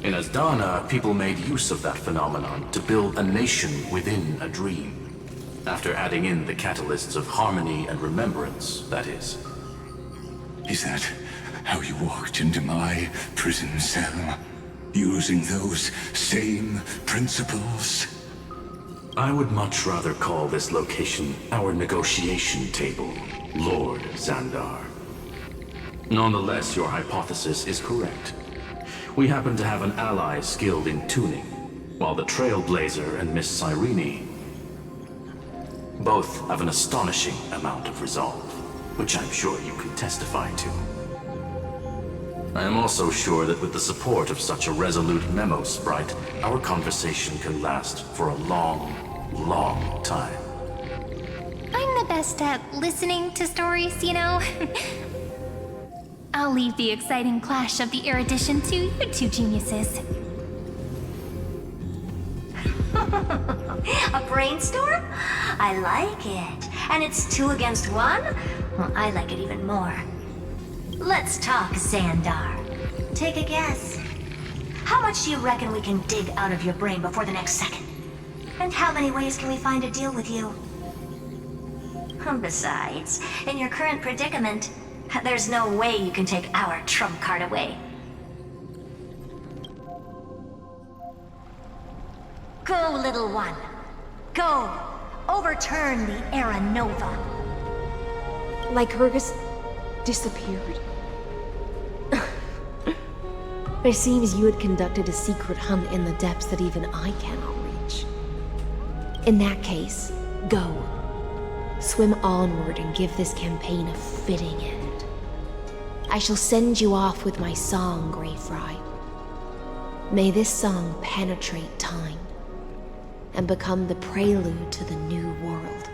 In Asdana, people made use of that phenomenon to build a nation within a dream. After adding in the catalysts of harmony and remembrance, that is. Is that how you walked into my prison cell? Using those same principles? I would much rather call this location our negotiation table, Lord Xandar. Nonetheless, your hypothesis is correct. We happen to have an ally skilled in tuning, while the Trailblazer and Miss Cyrene both have an astonishing amount of resolve, which I'm sure you can testify to. I am also sure that with the support of such a resolute memo sprite, our conversation can last for a long, long time. I'm the best at listening to stories, you know? I'll leave the exciting clash of the erudition to you two geniuses. A brainstorm? I like it. And it's 2 against 1? Well, I like it even more. Let's talk, Xandar. Take a guess. How much do you reckon we can dig out of your brain before the next second? And how many ways can we find to deal with you? Besides, in your current predicament, there's no way you can take our trump card away. Go, little one. Go. Overturn the Era Nova. Lycurgus disappeared. It seems you had conducted a secret hunt in the depths that even I cannot reach. In that case, go. Swim onward and give this campaign a fitting end. I shall send you off with my song, Greyfry. May this song penetrate time and become the prelude to the new world.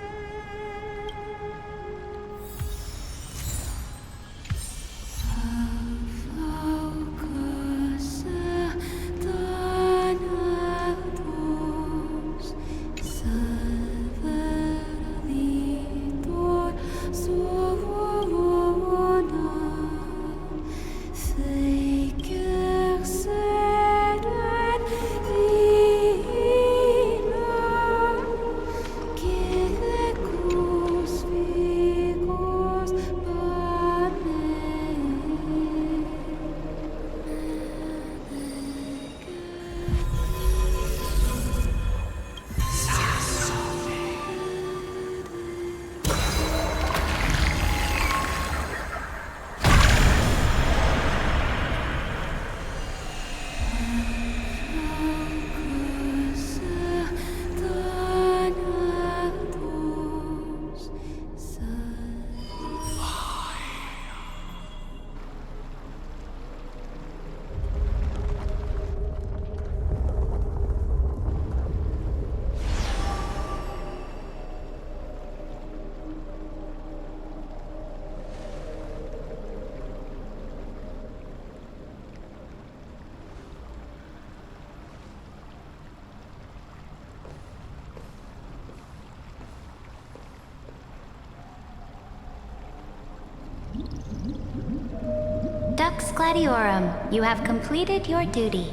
Dux Gladiorum, you have completed your duty.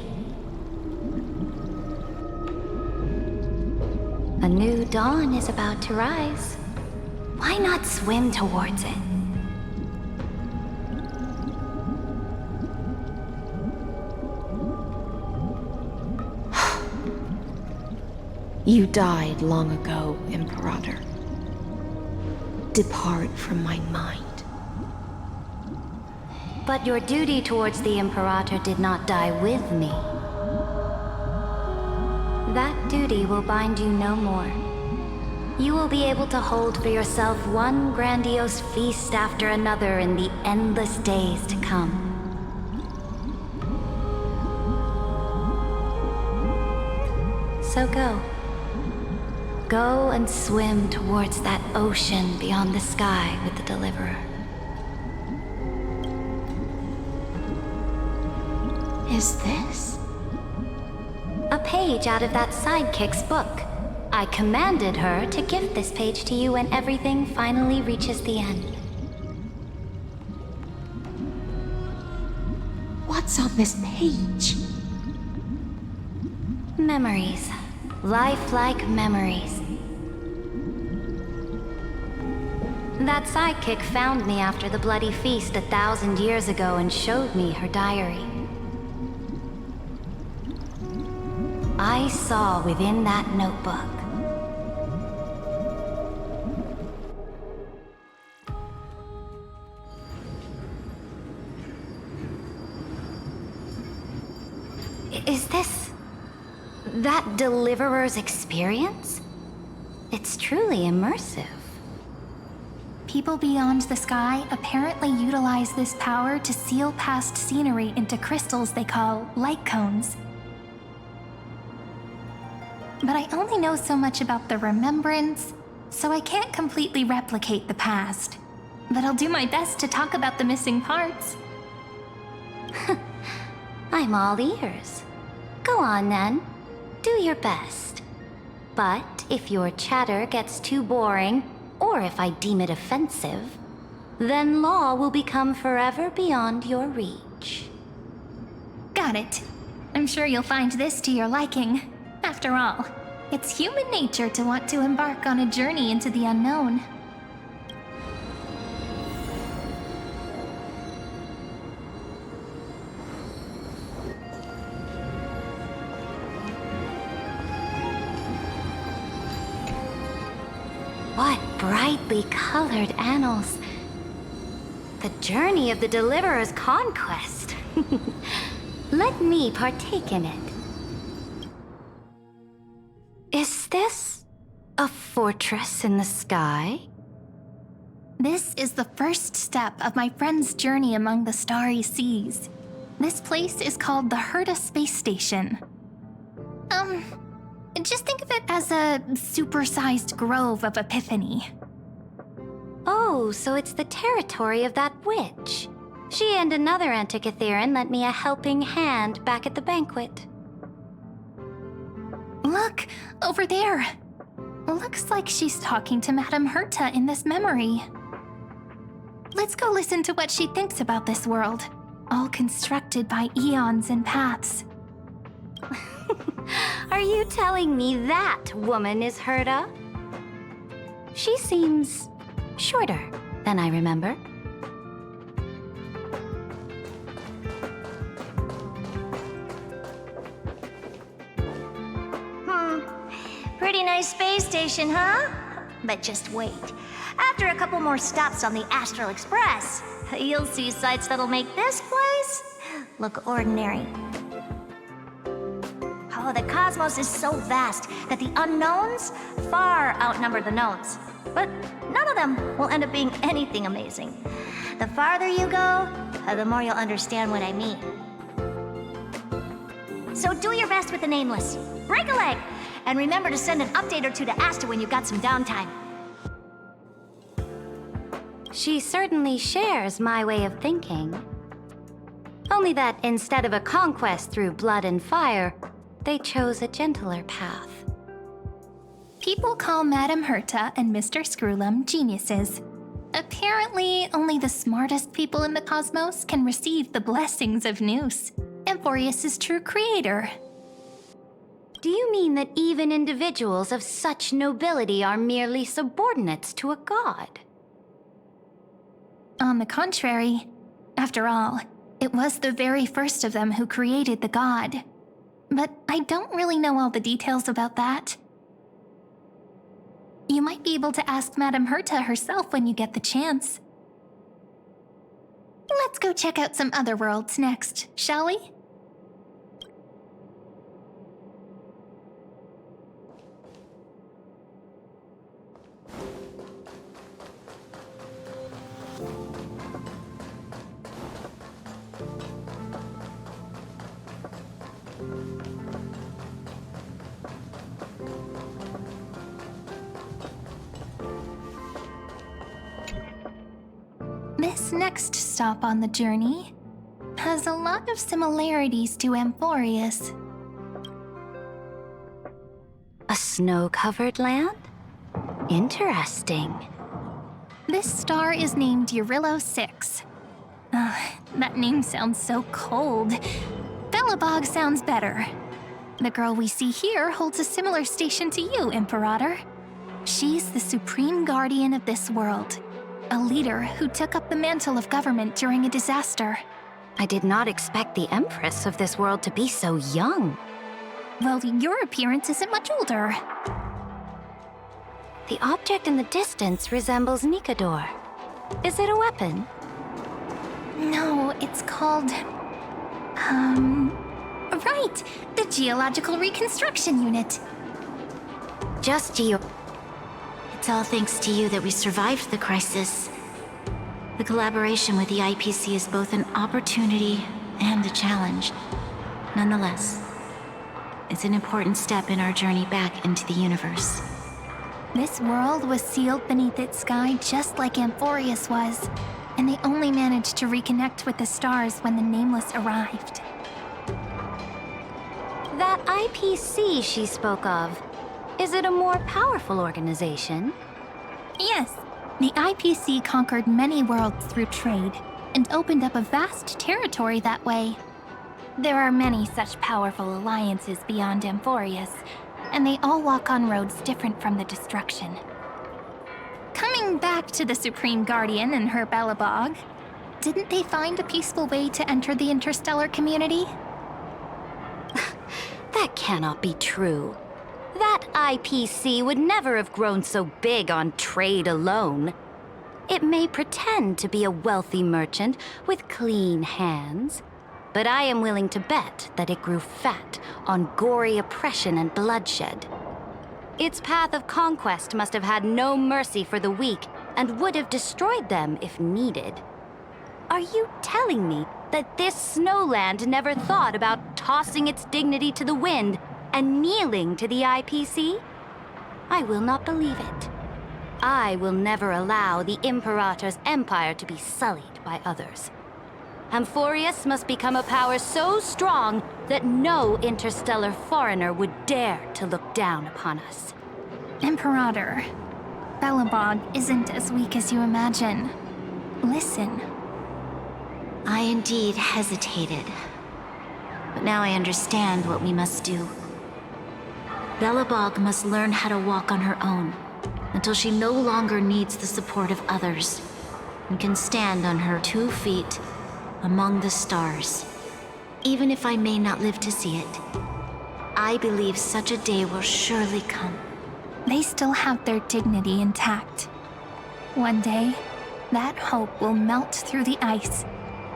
A new dawn is about to rise. Why not swim towards it? You died long ago, Imperator. Depart from my mind. But your duty towards the Imperator did not die with me. That duty will bind you no more. you will be able to hold for yourself one grandiose feast after another in the endless days to come. So go. Go and swim towards that ocean beyond the sky with the Deliverer. Is this? A page out of that sidekick's book. I commanded her to gift this page to you when everything finally reaches the end. What's on this page? Memories. Lifelike memories. That sidekick found me after the bloody feast 1,000 years ago and showed me her diary. I saw within that notebook Is this that Deliverer's experience? It's truly immersive. People beyond the sky apparently utilize this power to seal past scenery into crystals they call light cones. But I only know so much about the remembrance, so I can't completely replicate the past. But I'll do my best to talk about the missing parts. I'm all ears. Go on then. Do your best. But if your chatter gets too boring, or if I deem it offensive, then law will become forever beyond your reach. Got it. I'm sure you'll find this to your liking. After all, it's human nature to want to embark on a journey into the unknown. What brightly colored annals. The journey of the Deliverer's conquest. Let me partake in it. Is this a fortress in the sky? This is the first step of my friend's journey among the starry seas. This place is called the Herta Space Station. Just think of it as a supersized grove of Epiphany. Oh, so it's the territory of that witch. She and another Antikythera lent me a helping hand back at the banquet. Look, over there. Looks like she's talking to Madame Herta in this memory. Let's go listen to what she thinks about this world, all constructed by eons and paths. Are you telling me that woman is Herta? She seems shorter than I remember. Pretty nice space station, huh? But just wait. After a couple more stops on the Astral Express, you'll see sights that'll make this place look ordinary. Oh, the cosmos is so vast that the unknowns far outnumber the knowns. But none of them will end up being anything amazing. The farther you go, the more you'll understand what I mean. So do your best with the nameless. Break a leg! And remember to send an update or two to Asta when you've got some downtime. She certainly shares my way of thinking. Only that instead of a conquest through blood and fire, they chose a gentler path. People call Madame Herta and Mr. Screwlum geniuses. Apparently, only the smartest people in the cosmos can receive the blessings of Nous, Amphorius' true creator. Do you mean that even individuals of such nobility are merely subordinates to a god? On the contrary, after all, it was the very first of them who created the god. But I don't really know all the details about that. You might be able to ask Madame Herta herself when you get the chance. Let's go check out some other worlds next, shall we? This next stop on the journey has a lot of similarities to Amphorius. A snow-covered land? Interesting. This star is named Eurillo 6. That name sounds so cold. Belobog sounds better. The girl we see here holds a similar station to you, Imperator. She's the supreme guardian of this world, a leader who took up the mantle of government during a disaster. I did not expect the Empress of this world to be so young. Well, your appearance isn't much older. The object in the distance resembles Nikador. Is it a weapon? No, it's called... Right! The Geological Reconstruction Unit. Just you. It's all thanks to you that we survived the crisis. The collaboration with the IPC is both an opportunity and a challenge. Nonetheless, it's an important step in our journey back into the universe. This world was sealed beneath its sky just like Amphorius was, and they only managed to reconnect with the stars when the Nameless arrived. That IPC she spoke of, is it a more powerful organization? Yes, the IPC conquered many worlds through trade, and opened up a vast territory that way. There are many such powerful alliances beyond Amphorius, and they all walk on roads different from the destruction. Coming back to the Supreme Guardian and her Belobog, didn't they find a peaceful way to enter the interstellar community? That cannot be true. That IPC would never have grown so big on trade alone. It may pretend to be a wealthy merchant with clean hands, but I am willing to bet that it grew fat on gory oppression and bloodshed. Its path of conquest must have had no mercy for the weak and would have destroyed them if needed. Are you telling me that this snowland never thought about tossing its dignity to the wind and kneeling to the IPC? I will not believe it. I will never allow the Imperator's empire to be sullied by others. Amphorius must become a power so strong that no interstellar foreigner would dare to look down upon us. Imperator, Belobog isn't as weak as you imagine. Listen. I indeed hesitated, but now I understand what we must do. Belobog must learn how to walk on her own until she no longer needs the support of others and can stand on her 2 feet among the stars. Even if I may not live to see it, I believe such a day will surely come. They still have their dignity intact. One day, that hope will melt through the ice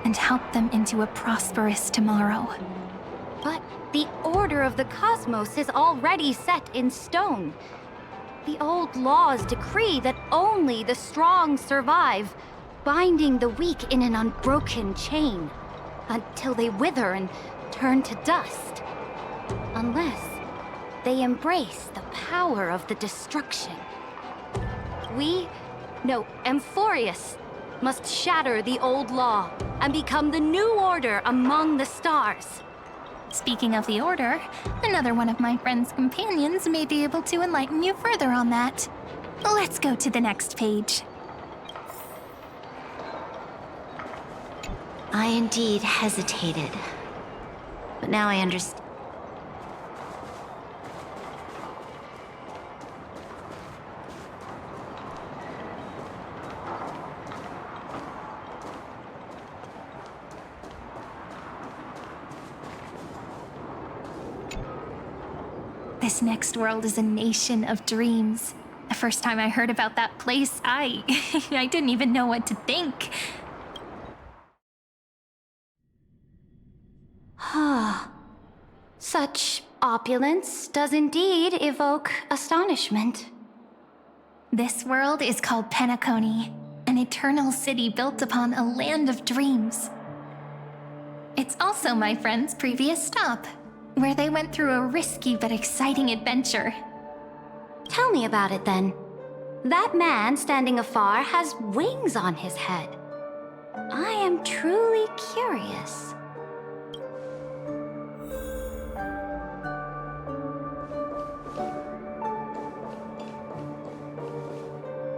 and help them into a prosperous tomorrow. But the order of the cosmos is already set in stone. The old laws decree that only the strong survive, binding the weak in an unbroken chain until they wither and turn to dust. Unless they embrace the power of the destruction. Amphorius must shatter the old law and become the new order among the stars. Speaking of the Order, another one of my friend's companions may be able to enlighten you further on that. Let's go to the next page. I indeed hesitated, but now I understand. This next world is a nation of dreams. The first time I heard about that place, I didn't even know what to think. Such opulence does indeed evoke astonishment. This world is called Penacony, an eternal city built upon a land of dreams. It's also my friend's previous stop, where they went through a risky but exciting adventure. Tell me about it then. That man standing afar has wings on his head. I am truly curious.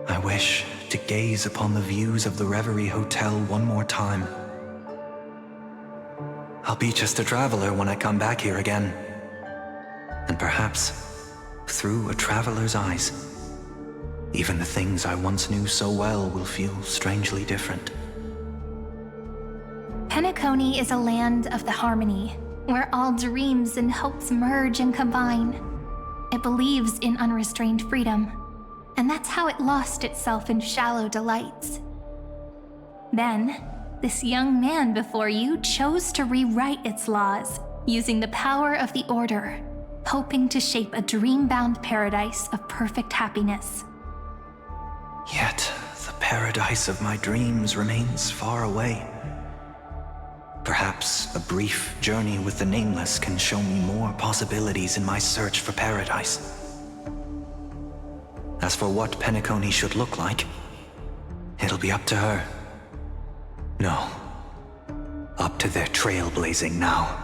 I wish to gaze upon the views of the Reverie Hotel one more time. I'll be just a traveler when I come back here again. And perhaps, through a traveler's eyes, even the things I once knew so well will feel strangely different. Penacony is a land of the harmony, where all dreams and hopes merge and combine. It believes in unrestrained freedom, and that's how it lost itself in shallow delights. Then, this young man before you chose to rewrite its laws, using the power of the Order, hoping to shape a dream-bound paradise of perfect happiness. Yet, the paradise of my dreams remains far away. Perhaps a brief journey with the Nameless can show me more possibilities in my search for paradise. As for what Penacony should look like, it'll be up to her. No, up to their trailblazing now.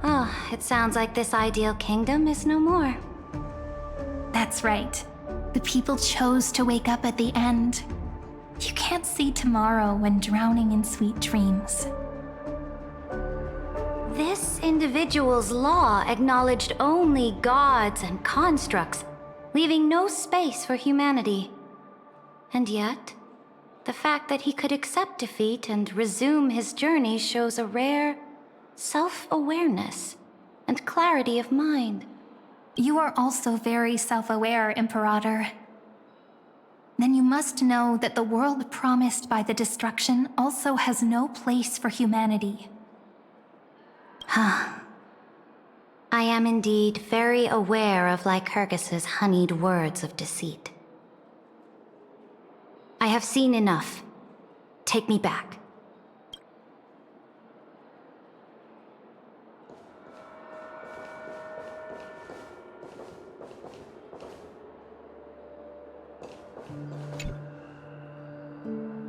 Oh, it sounds like this ideal kingdom is no more. That's right. The people chose to wake up at the end. You can't see tomorrow when drowning in sweet dreams. This individual's law acknowledged only gods and constructs, leaving no space for humanity. And yet, the fact that he could accept defeat and resume his journey shows a rare self-awareness and clarity of mind. You are also very self-aware, Imperator. Then you must know that the world promised by the destruction also has no place for humanity. I am indeed very aware of Lycurgus's honeyed words of deceit. I have seen enough. Take me back.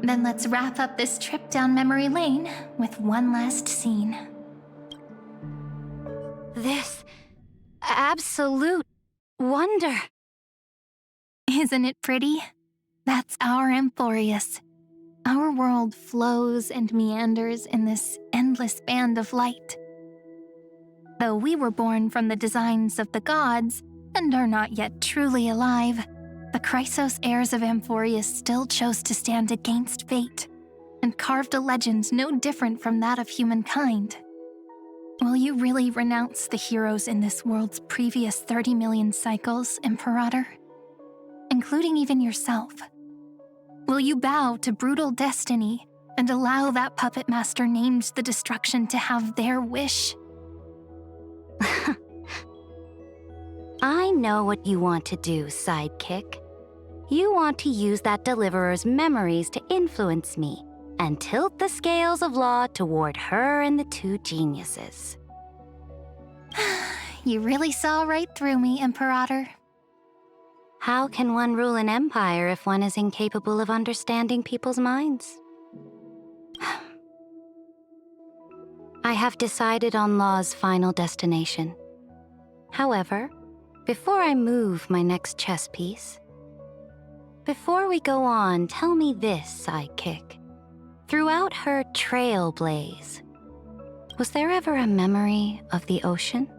Then let's wrap up this trip down memory lane with one last scene. This absolute wonder. Isn't it pretty? That's our Amphorius. Our world flows and meanders in this endless band of light. Though we were born from the designs of the gods and are not yet truly alive, the Chrysos heirs of Amphorius still chose to stand against fate and carved a legend no different from that of humankind. Will you really renounce the heroes in this world's previous 30 million cycles, Imperator? Including even yourself. Will you bow to brutal destiny and allow that puppet master named the destruction to have their wish? I know what you want to do, sidekick. You want to use that Deliverer's memories to influence me and tilt the scales of law toward her and the two geniuses. You really saw right through me, Imperator. How can one rule an empire if one is incapable of understanding people's minds? I have decided on Law's final destination. However, before I move my next chess piece, before we go on, tell me this, sidekick. Throughout her trailblaze, was there ever a memory of the ocean?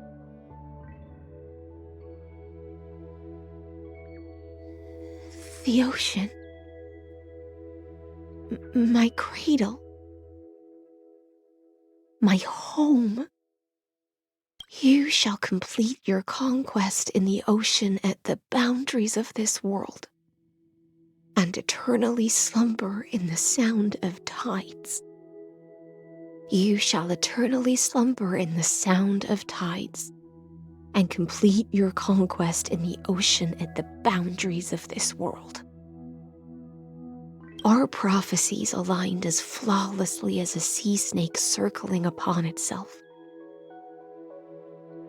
The ocean. My cradle. My home. You shall complete your conquest in the ocean at the boundaries of this world, and eternally slumber in the sound of tides. You shall eternally slumber in the sound of tides, and complete your conquest in the ocean at the boundaries of this world. Our prophecies aligned as flawlessly as a sea snake circling upon itself.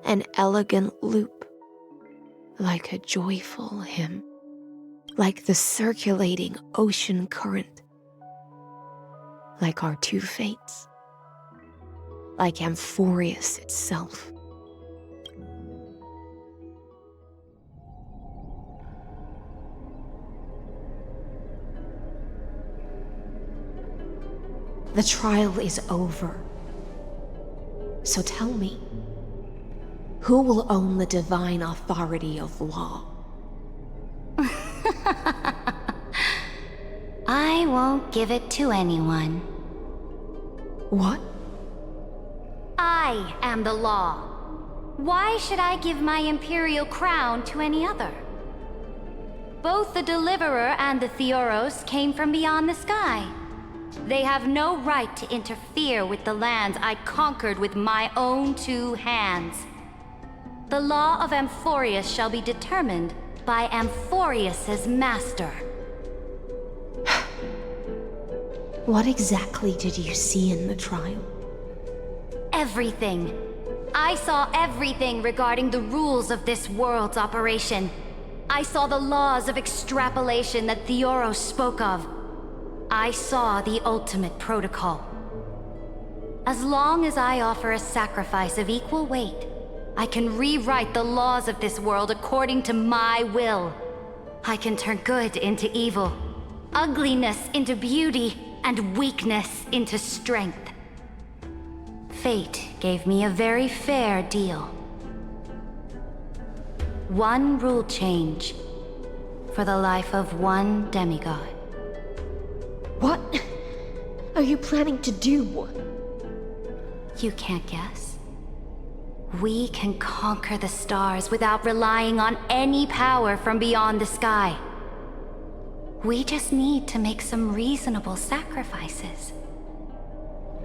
An elegant loop, like a joyful hymn, like the circulating ocean current, Like our two fates. Like Amphorius itself. The trial is over. So tell me, who will own the divine authority of law? I won't give it to anyone. What? I am the law. Why should I give my imperial crown to any other? Both the Deliverer and the Theoros came from beyond the sky. They have no right to interfere with the lands I conquered with my own two hands. The law of Amphorius shall be determined by Amphorius's master. What exactly did you see in the trial? Everything. I saw everything regarding the rules of this world's operation. I saw the laws of extrapolation that Theoros spoke of. I saw the ultimate protocol. As long as I offer a sacrifice of equal weight, I can rewrite the laws of this world according to my will. I can turn good into evil, ugliness into beauty, and weakness into strength. Fate gave me a very fair deal. One rule change for the life of one demigod. What are you planning to do? You can't guess. We can conquer the stars without relying on any power from beyond the sky. We just need to make some reasonable sacrifices.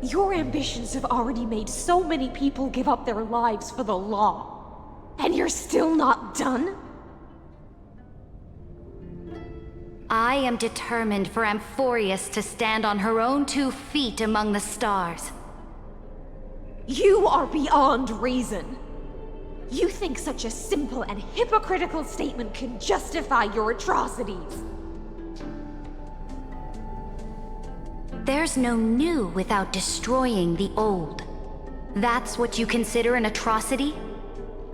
Your ambitions have already made so many people give up their lives for the law. And you're still not done? I am determined for Amphorius to stand on her own 2 feet among the stars. You are beyond reason. You think such a simple and hypocritical statement can justify your atrocities. There's no new without destroying the old. That's what you consider an atrocity?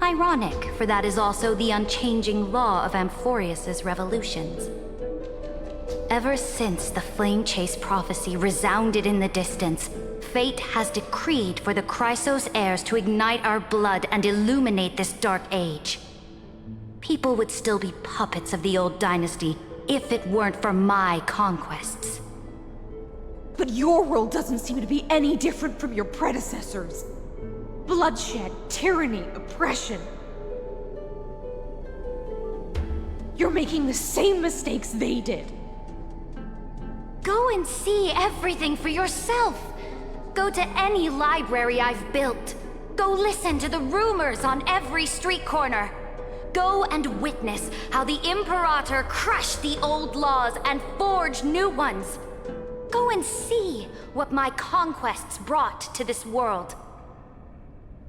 Ironic, for that is also the unchanging law of Amphorius's revolutions. Ever since the Flame Chase prophecy resounded in the distance, fate has decreed for the Chrysos heirs to ignite our blood and illuminate this dark age. People would still be puppets of the old dynasty if it weren't for my conquests. But your world doesn't seem to be any different from your predecessors. Bloodshed, tyranny, oppression. You're making the same mistakes they did. Go and see everything for yourself. Go to any library I've built. Go listen to the rumors on every street corner. Go and witness how the Imperator crushed the old laws and forged new ones. Go and see what my conquests brought to this world.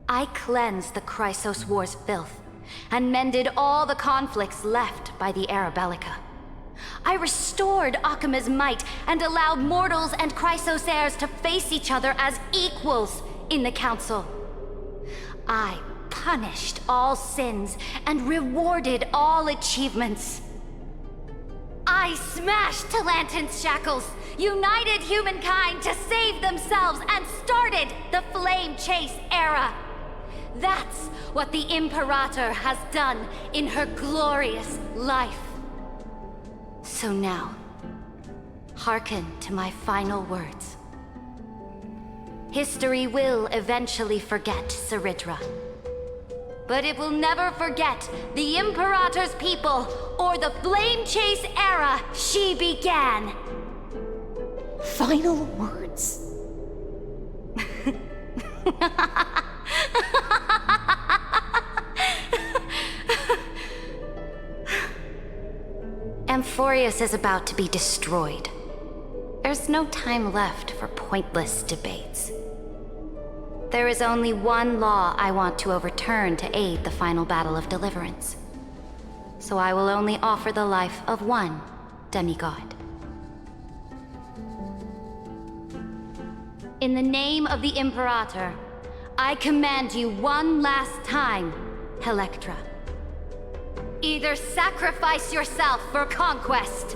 I cleansed the Chrysos War's filth and mended all the conflicts left by the Era Bellica. I restored Akima's might and allowed mortals and Chrysos heirs to face each other as equals in the Council. I punished all sins and rewarded all achievements. I smashed Talantin's shackles, united humankind to save themselves, and started the Flame Chase era. That's what the Imperator has done in her glorious life. So now, hearken to my final words. History will eventually forget Saridra. But it will never forget the Imperator's people or the Flame Chase era she began. Final words? Amphorius is about to be destroyed. There's no time left for pointless debates. There is only one law I want to overturn to aid the final battle of deliverance. So I will only offer the life of one demigod. In the name of the Imperator, I command you one last time, Electra. Either sacrifice yourself for conquest,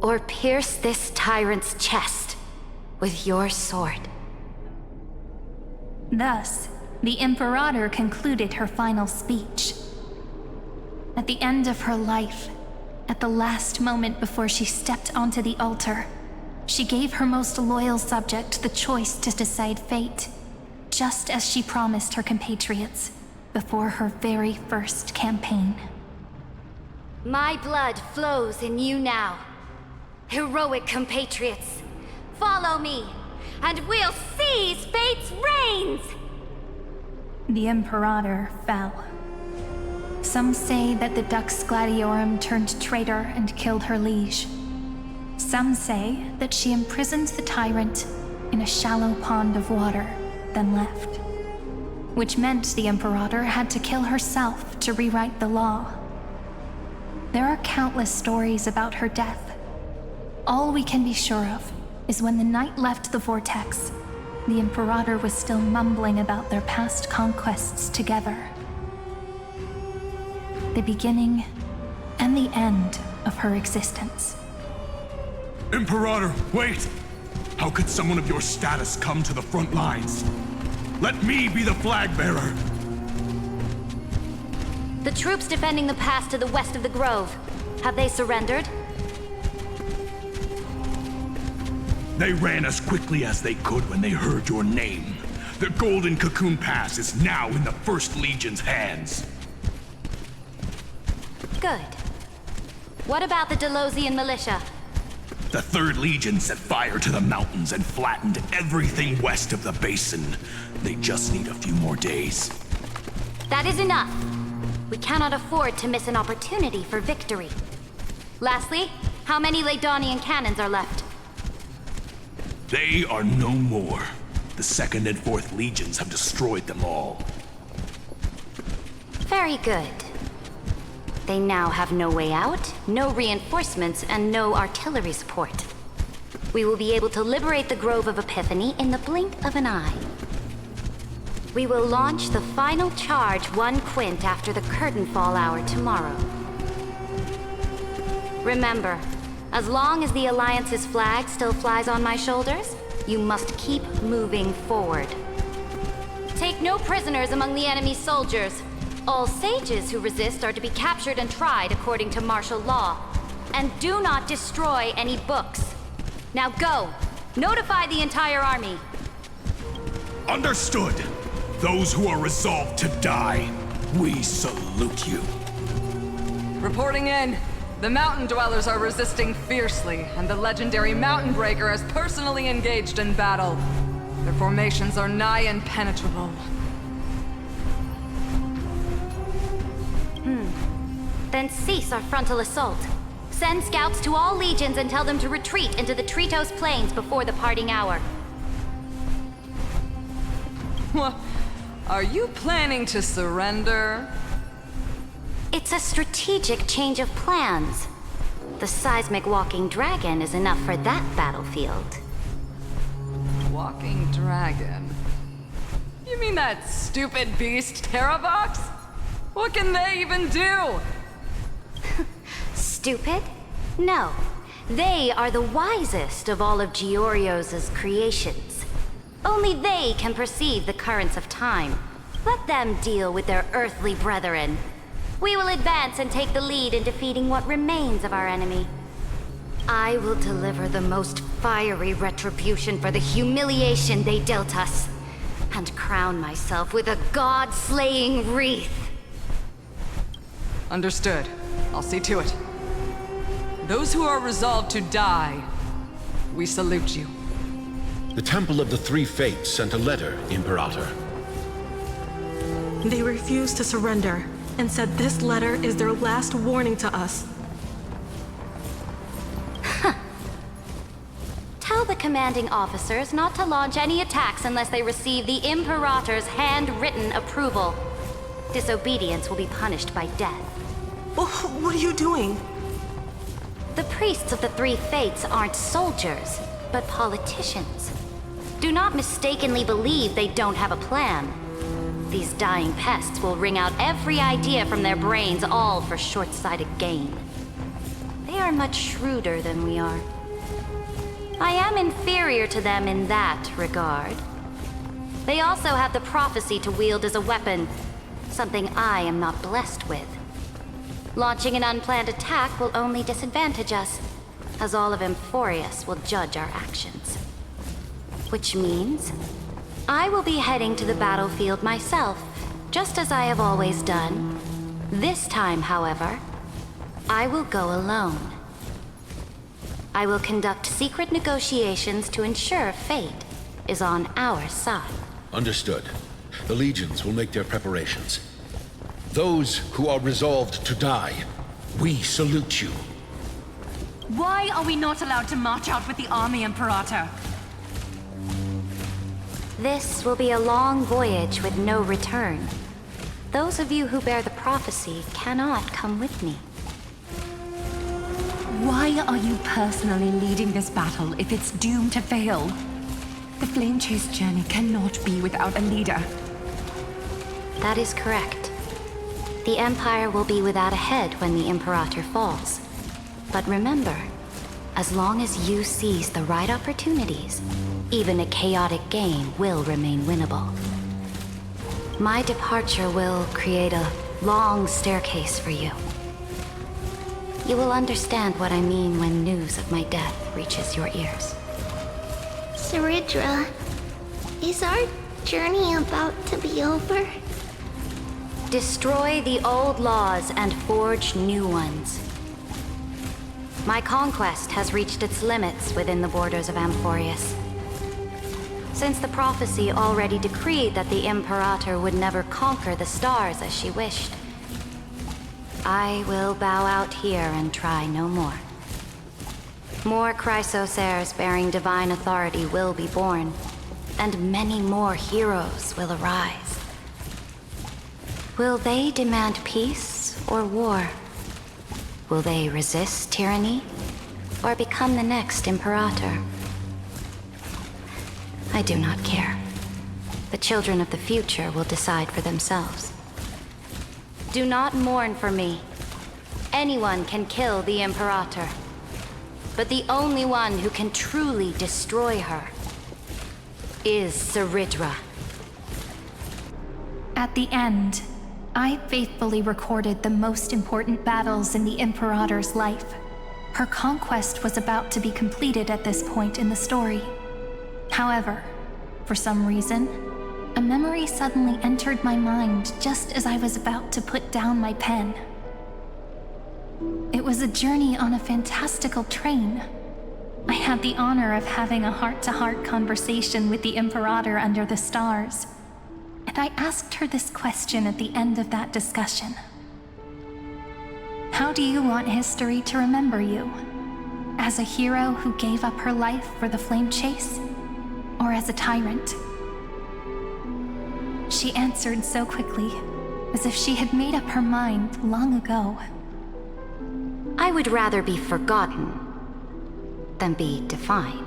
or pierce this tyrant's chest with your sword. Thus, the Imperator concluded her final speech. At the end of her life, at the last moment before she stepped onto the altar, she gave her most loyal subject the choice to decide fate, just as she promised her compatriots before her very first campaign. My blood flows in you now. Heroic compatriots, follow me, and we'll seize fate's reins! The Imperator fell. Some say that the Dux Gladiorum turned traitor and killed her liege. Some say that she imprisoned the tyrant in a shallow pond of water, then left. Which meant the Imperator had to kill herself to rewrite the law. There are countless stories about her death. All we can be sure of is when the knight left the vortex, the Imperator was still mumbling about their past conquests together. The beginning and the end of her existence. Imperator, wait! How could someone of your status come to the front lines? Let me be the flag bearer! The troops defending the pass to the west of the Grove, have they surrendered? They ran as quickly as they could when they heard your name. The Golden Cocoon Pass is now in the First Legion's hands. Good. What about the Delosian militia? The Third Legion set fire to the mountains and flattened everything west of the basin. They just need a few more days. That is enough. We cannot afford to miss an opportunity for victory. Lastly, how many Ladonian cannons are left? They are no more. The Second and Fourth Legions have destroyed them all. Very good. They now have no way out, no reinforcements, and no artillery support. We will be able to liberate the Grove of Epiphany in the blink of an eye. We will launch the final charge 1 quint after the curtain fall hour tomorrow. Remember, as long as the Alliance's flag still flies on my shoulders, you must keep moving forward. Take no prisoners among the enemy's soldiers. All sages who resist are to be captured and tried according to martial law. And do not destroy any books. Now go! Notify the entire army! Understood! Those who are resolved to die, we salute you. Reporting in. The Mountain Dwellers are resisting fiercely, and the legendary Mountain Breaker has personally engaged in battle. Their formations are nigh impenetrable. Then cease our frontal assault. Send scouts to all legions and tell them to retreat into the Tritos Plains before the parting hour. What? Are you planning to surrender? It's a strategic change of plans. The seismic walking dragon is enough for that battlefield. Walking dragon? You mean that stupid beast, Terravox? What can they even do? Stupid? No. They are the wisest of all of Georios' creations. Only they can perceive the currents of time. Let them deal with their earthly brethren. We will advance and take the lead in defeating what remains of our enemy. I will deliver the most fiery retribution for the humiliation they dealt us, and crown myself with a god-slaying wreath. Understood. I'll see to it. Those who are resolved to die, we salute you. The Temple of the Three Fates sent a letter, Imperator. They refused to surrender, and said this letter is their last warning to us. Tell the commanding officers not to launch any attacks unless they receive the Imperator's handwritten approval. Disobedience will be punished by death. What are you doing? The priests of the Three Fates aren't soldiers. but politicians. Do not mistakenly believe they don't have a plan. These dying pests will wring out every idea from their brains, all for short-sighted gain. They are much shrewder than we are. I am inferior to them in that regard. They also have the prophecy to wield as a weapon, something I am not blessed with. Launching an unplanned attack will only disadvantage us, as all of Amphorius will judge our actions. Which means I will be heading to the battlefield myself, just as I have always done. This time, however, I will go alone. I will conduct secret negotiations to ensure fate is on our side. Understood. The legions will make their preparations. Those who are resolved to die, we salute you. Why are we not allowed to march out with the army, Imperator? This will be a long voyage with no return. Those of you who bear the prophecy cannot come with me. Why are you personally leading this battle if it's doomed to fail? The Flame Chase journey cannot be without a leader. That is correct. The Empire will be without a head when the Imperator falls. But remember, as long as you seize the right opportunities, even a chaotic game will remain winnable. My departure will create a long staircase for you. You will understand what I mean when news of my death reaches your ears. Saridra, is our journey about to be over? Destroy the old laws and forge new ones. My conquest has reached its limits within the borders of Amphorius. Since the prophecy already decreed that the Imperator would never conquer the stars as she wished, I will bow out here and try no more. More Chrysosaurs bearing divine authority will be born, and many more heroes will arise. Will they demand peace or war? Will they resist tyranny, or become the next Imperator? I do not care. The children of the future will decide for themselves. Do not mourn for me. Anyone can kill the Imperator, but the only one who can truly destroy her is Saridra. At the end, I faithfully recorded the most important battles in the Imperator's life. Her conquest was about to be completed at this point in the story. However, for some reason, a memory suddenly entered my mind just as I was about to put down my pen. It was a journey on a fantastical train. I had the honor of having a heart-to-heart conversation with the Imperator under the stars, and I asked her this question at the end of that discussion. How do you want history to remember you? As a hero who gave up her life for the Flame Chase? Or as a tyrant? She answered so quickly, as if she had made up her mind long ago. I would rather be forgotten than be defined.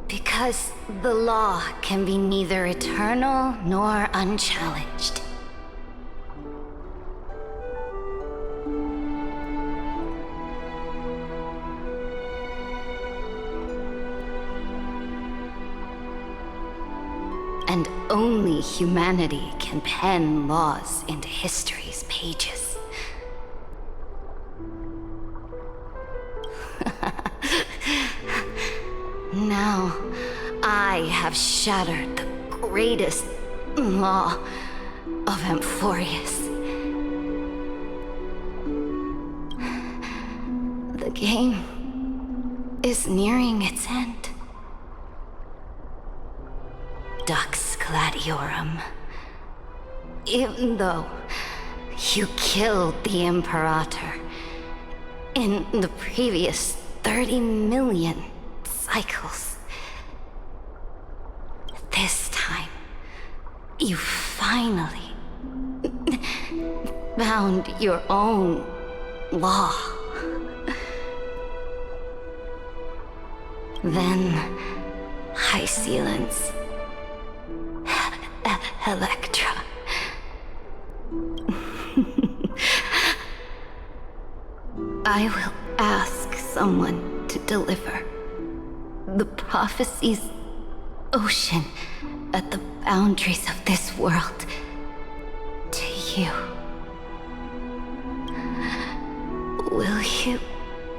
Because the law can be neither eternal nor unchallenged. And only humanity can pen laws into history's pages. Now, I have shattered the greatest law of Amphorius. The game is nearing its end. Dux Gladiorum. Even though you killed the Imperator in the previous 30 million cycles, this time you finally found your own law. Then High Sealants, Electra. I will ask someone to deliver the prophecy's ocean at the boundaries of this world to you. Will you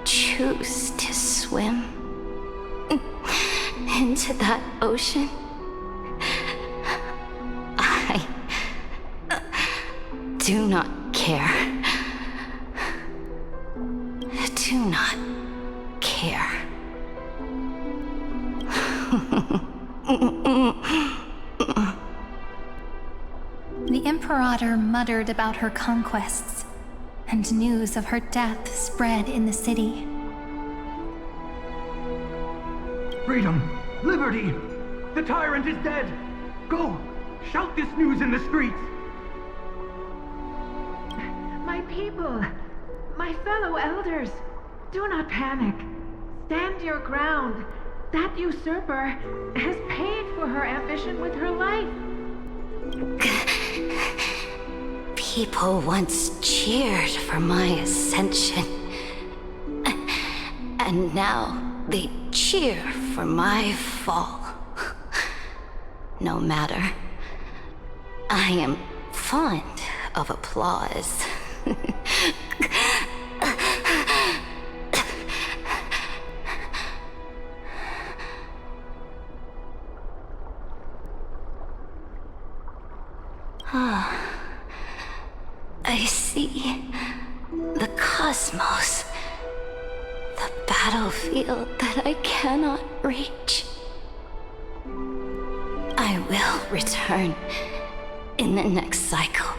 choose to swim into that ocean? I do not care. Do not care. The Imperator muttered about her conquests, and news of her death spread in the city. Freedom! Liberty! The tyrant is dead! Go! Shout this news in the streets! My people! My fellow elders! Do not panic. Stand your ground. That usurper has paid for her ambition with her life. People once cheered for my ascension. And now they cheer for my fall. No matter. I am fond of applause. I see the cosmos, the battlefield that I cannot reach. I will return in the next cycle.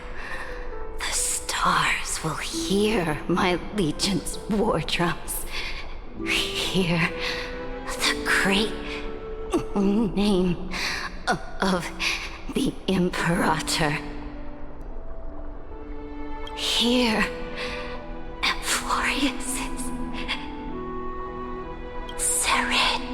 The stars will hear my legion's war drums, hear the great name of the Imperator. Here, Amphorius's Serenitra.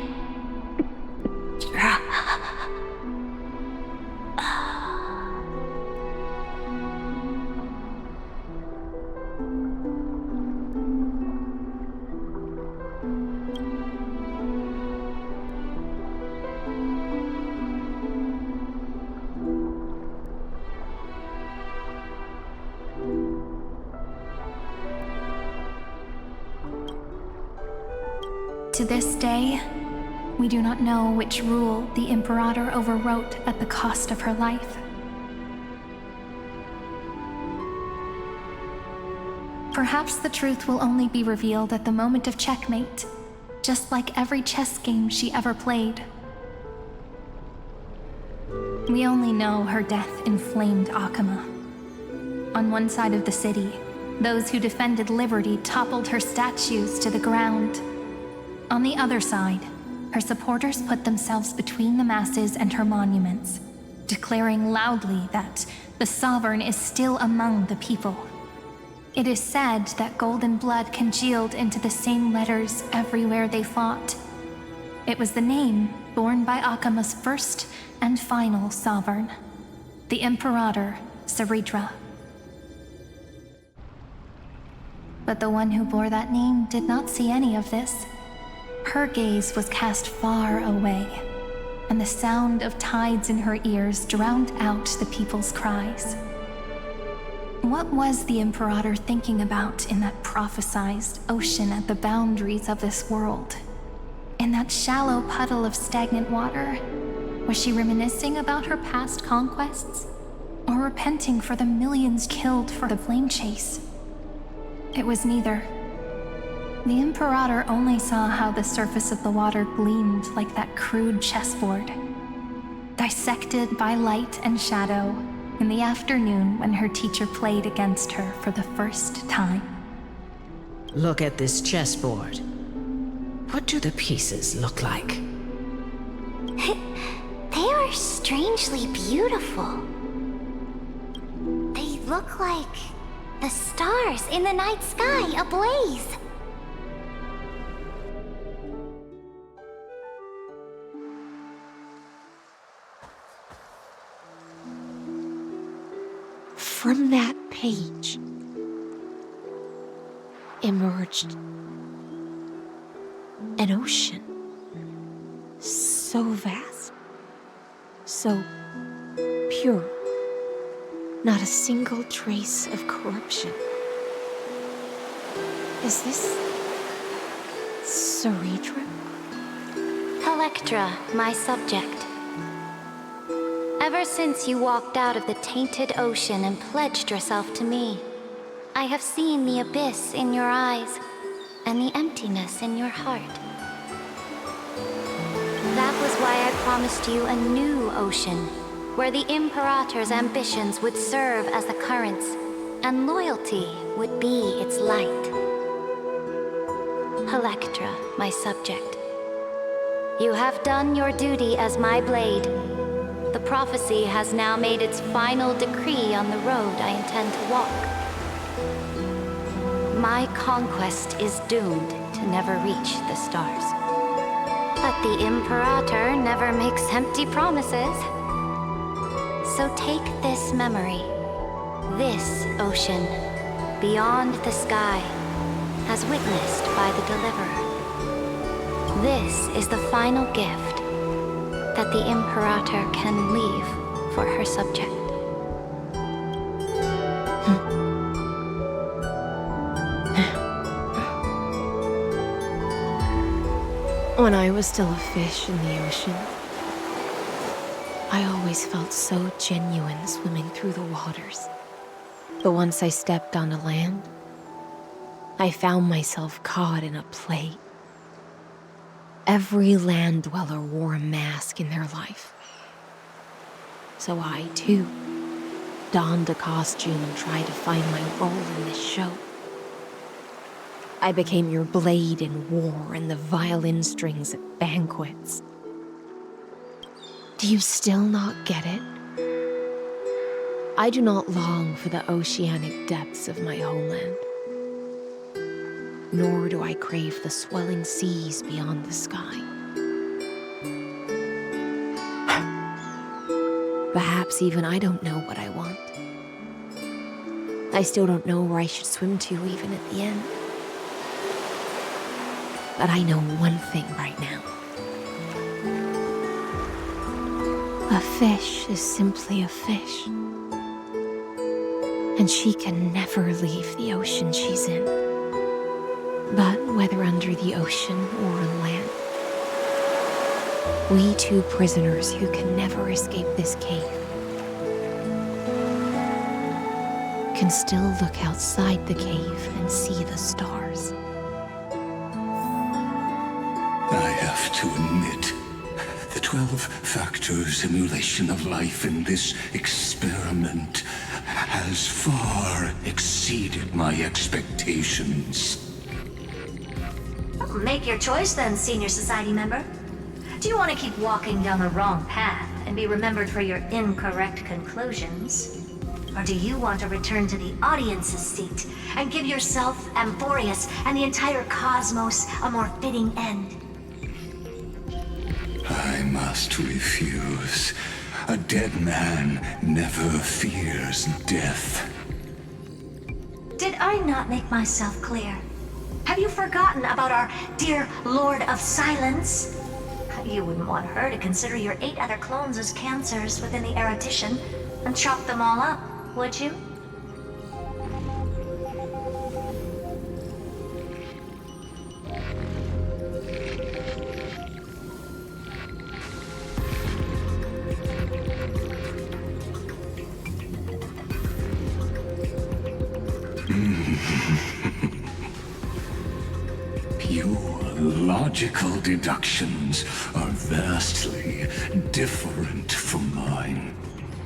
To this day, we do not know which rule the Imperator overwrote at the cost of her life. Perhaps the truth will only be revealed at the moment of checkmate, just like every chess game she ever played. We only know her death inflamed Akama. On one side of the city, those who defended liberty toppled her statues to the ground. On the other side, her supporters put themselves between the masses and her monuments, declaring loudly that the Sovereign is still among the people. It is said that golden blood congealed into the same letters everywhere they fought. It was the name borne by Akama's first and final Sovereign, the Imperator Seredra. But the one who bore that name did not see any of this. Her gaze was cast far away, and the sound of tides in her ears drowned out the people's cries. What was the Imperator thinking about in that prophesized ocean at the boundaries of this world? In that shallow puddle of stagnant water? Was she reminiscing about her past conquests? Or repenting for the millions killed for the flame chase? It was neither. The Imperator only saw how the surface of the water gleamed like that crude chessboard, dissected by light and shadow in the afternoon when her teacher played against her for the first time. Look at this chessboard. What do the pieces look like? They are strangely beautiful. They look like The stars in the night sky ablaze. From that page emerged an ocean so vast, so pure, not a single trace of corruption. Is this Ceredra? Electra, my subject. Ever since you walked out of the tainted ocean and pledged yourself to me, I have seen the abyss in your eyes and the emptiness in your heart. That was why I promised you a new ocean, where the Imperator's ambitions would serve as the currents, and loyalty would be its light. Electra, my subject. You have done your duty as my blade. The prophecy has now made its final decree on the road I intend to walk. My conquest is doomed to never reach the stars. But the Imperator never makes empty promises. So take this memory, this ocean, beyond the sky, as witnessed by the Deliverer. This is the final gift that the Imperator can leave for her subject. When I was still a fish in the ocean, I always felt so genuine swimming through the waters. But once I stepped onto land, I found myself caught in a play. Every land dweller wore a mask in their life. So I, too, donned a costume and tried to find my role in this show. I became your blade in war and the violin strings at banquets. Do you still not get it? I do not long for the oceanic depths of my homeland. Nor do I crave the swelling seas beyond the sky. Perhaps even I don't know what I want. I still don't know where I should swim to even at the end. But I know one thing right now. A fish is simply a fish. And she can never leave the ocean she's in. But whether under the ocean or on land, we two prisoners who can never escape this cave can still look outside the cave and see the stars. I have to admit, the 12-factor simulation of life in this experiment has far exceeded my expectations. Make your choice then, Senior Society member. Do you want to keep walking down the wrong path and be remembered for your incorrect conclusions? Or do you want to return to the audience's seat and give yourself, Amphorius, and the entire cosmos a more fitting end? I must refuse. A dead man never fears death. Did I not make myself clear? Have you forgotten about our dear Lord of Silence? You wouldn't want her to consider your 8 other clones as cancers within the erudition and chop them all up, would you? Your logical deductions are vastly different from mine.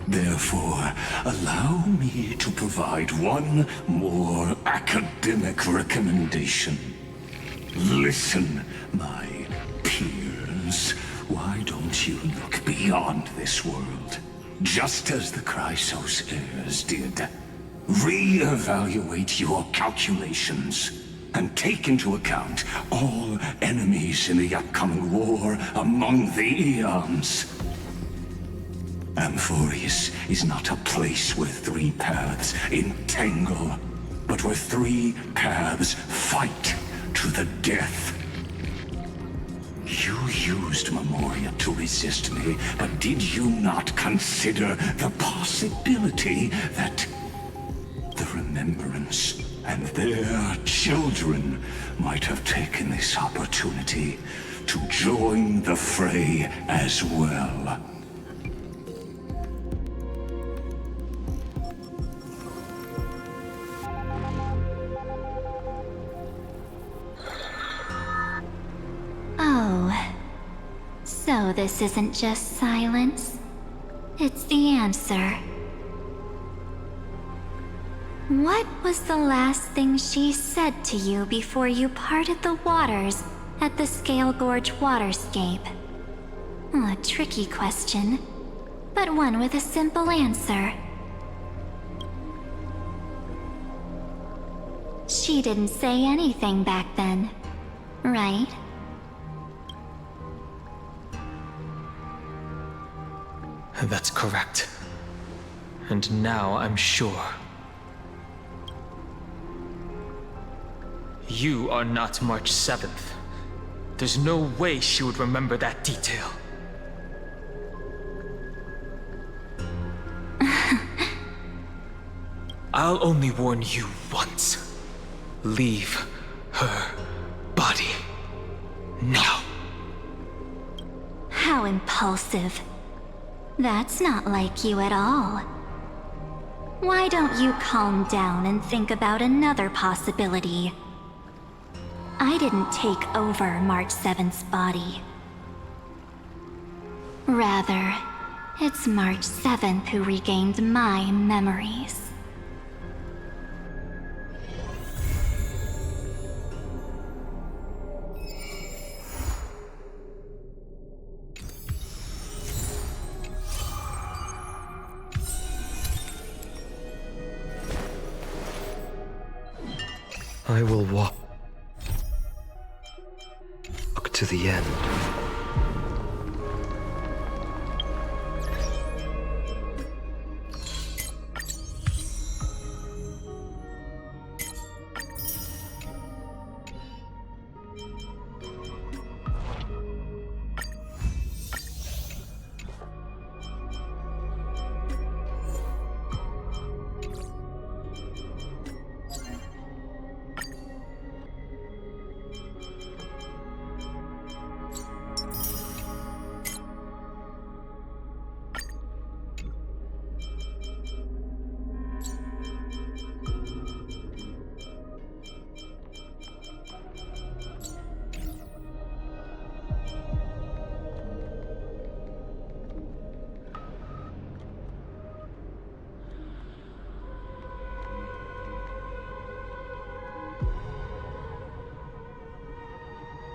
Therefore, allow me to provide one more academic recommendation. Listen, my peers. Why don't you look beyond this world, just as the Chrysos heirs did? Re-evaluate your calculations and take into account all enemies in the upcoming war among the Eons. Amphorius is not a place where three paths entangle, but where three paths fight to the death. You used Memoria to resist me, but did you not consider the possibility that the Remembrance and their children might have taken this opportunity to join the fray as well? Oh, so this isn't just silence. It's the answer. What was the last thing she said to you before you parted the waters at the Scale Gorge waterscape? A tricky question, but one with a simple answer. She didn't say anything back then, right? That's correct. And now I'm sure. You are not March 7th. There's no way she would remember that detail. I'll only warn you once. Leave her body. Now. How impulsive. That's not like you at all. Why don't you calm down and think about another possibility? I didn't take over March 7th's body. Rather, it's March 7th who regained my memories. I will walk to the end.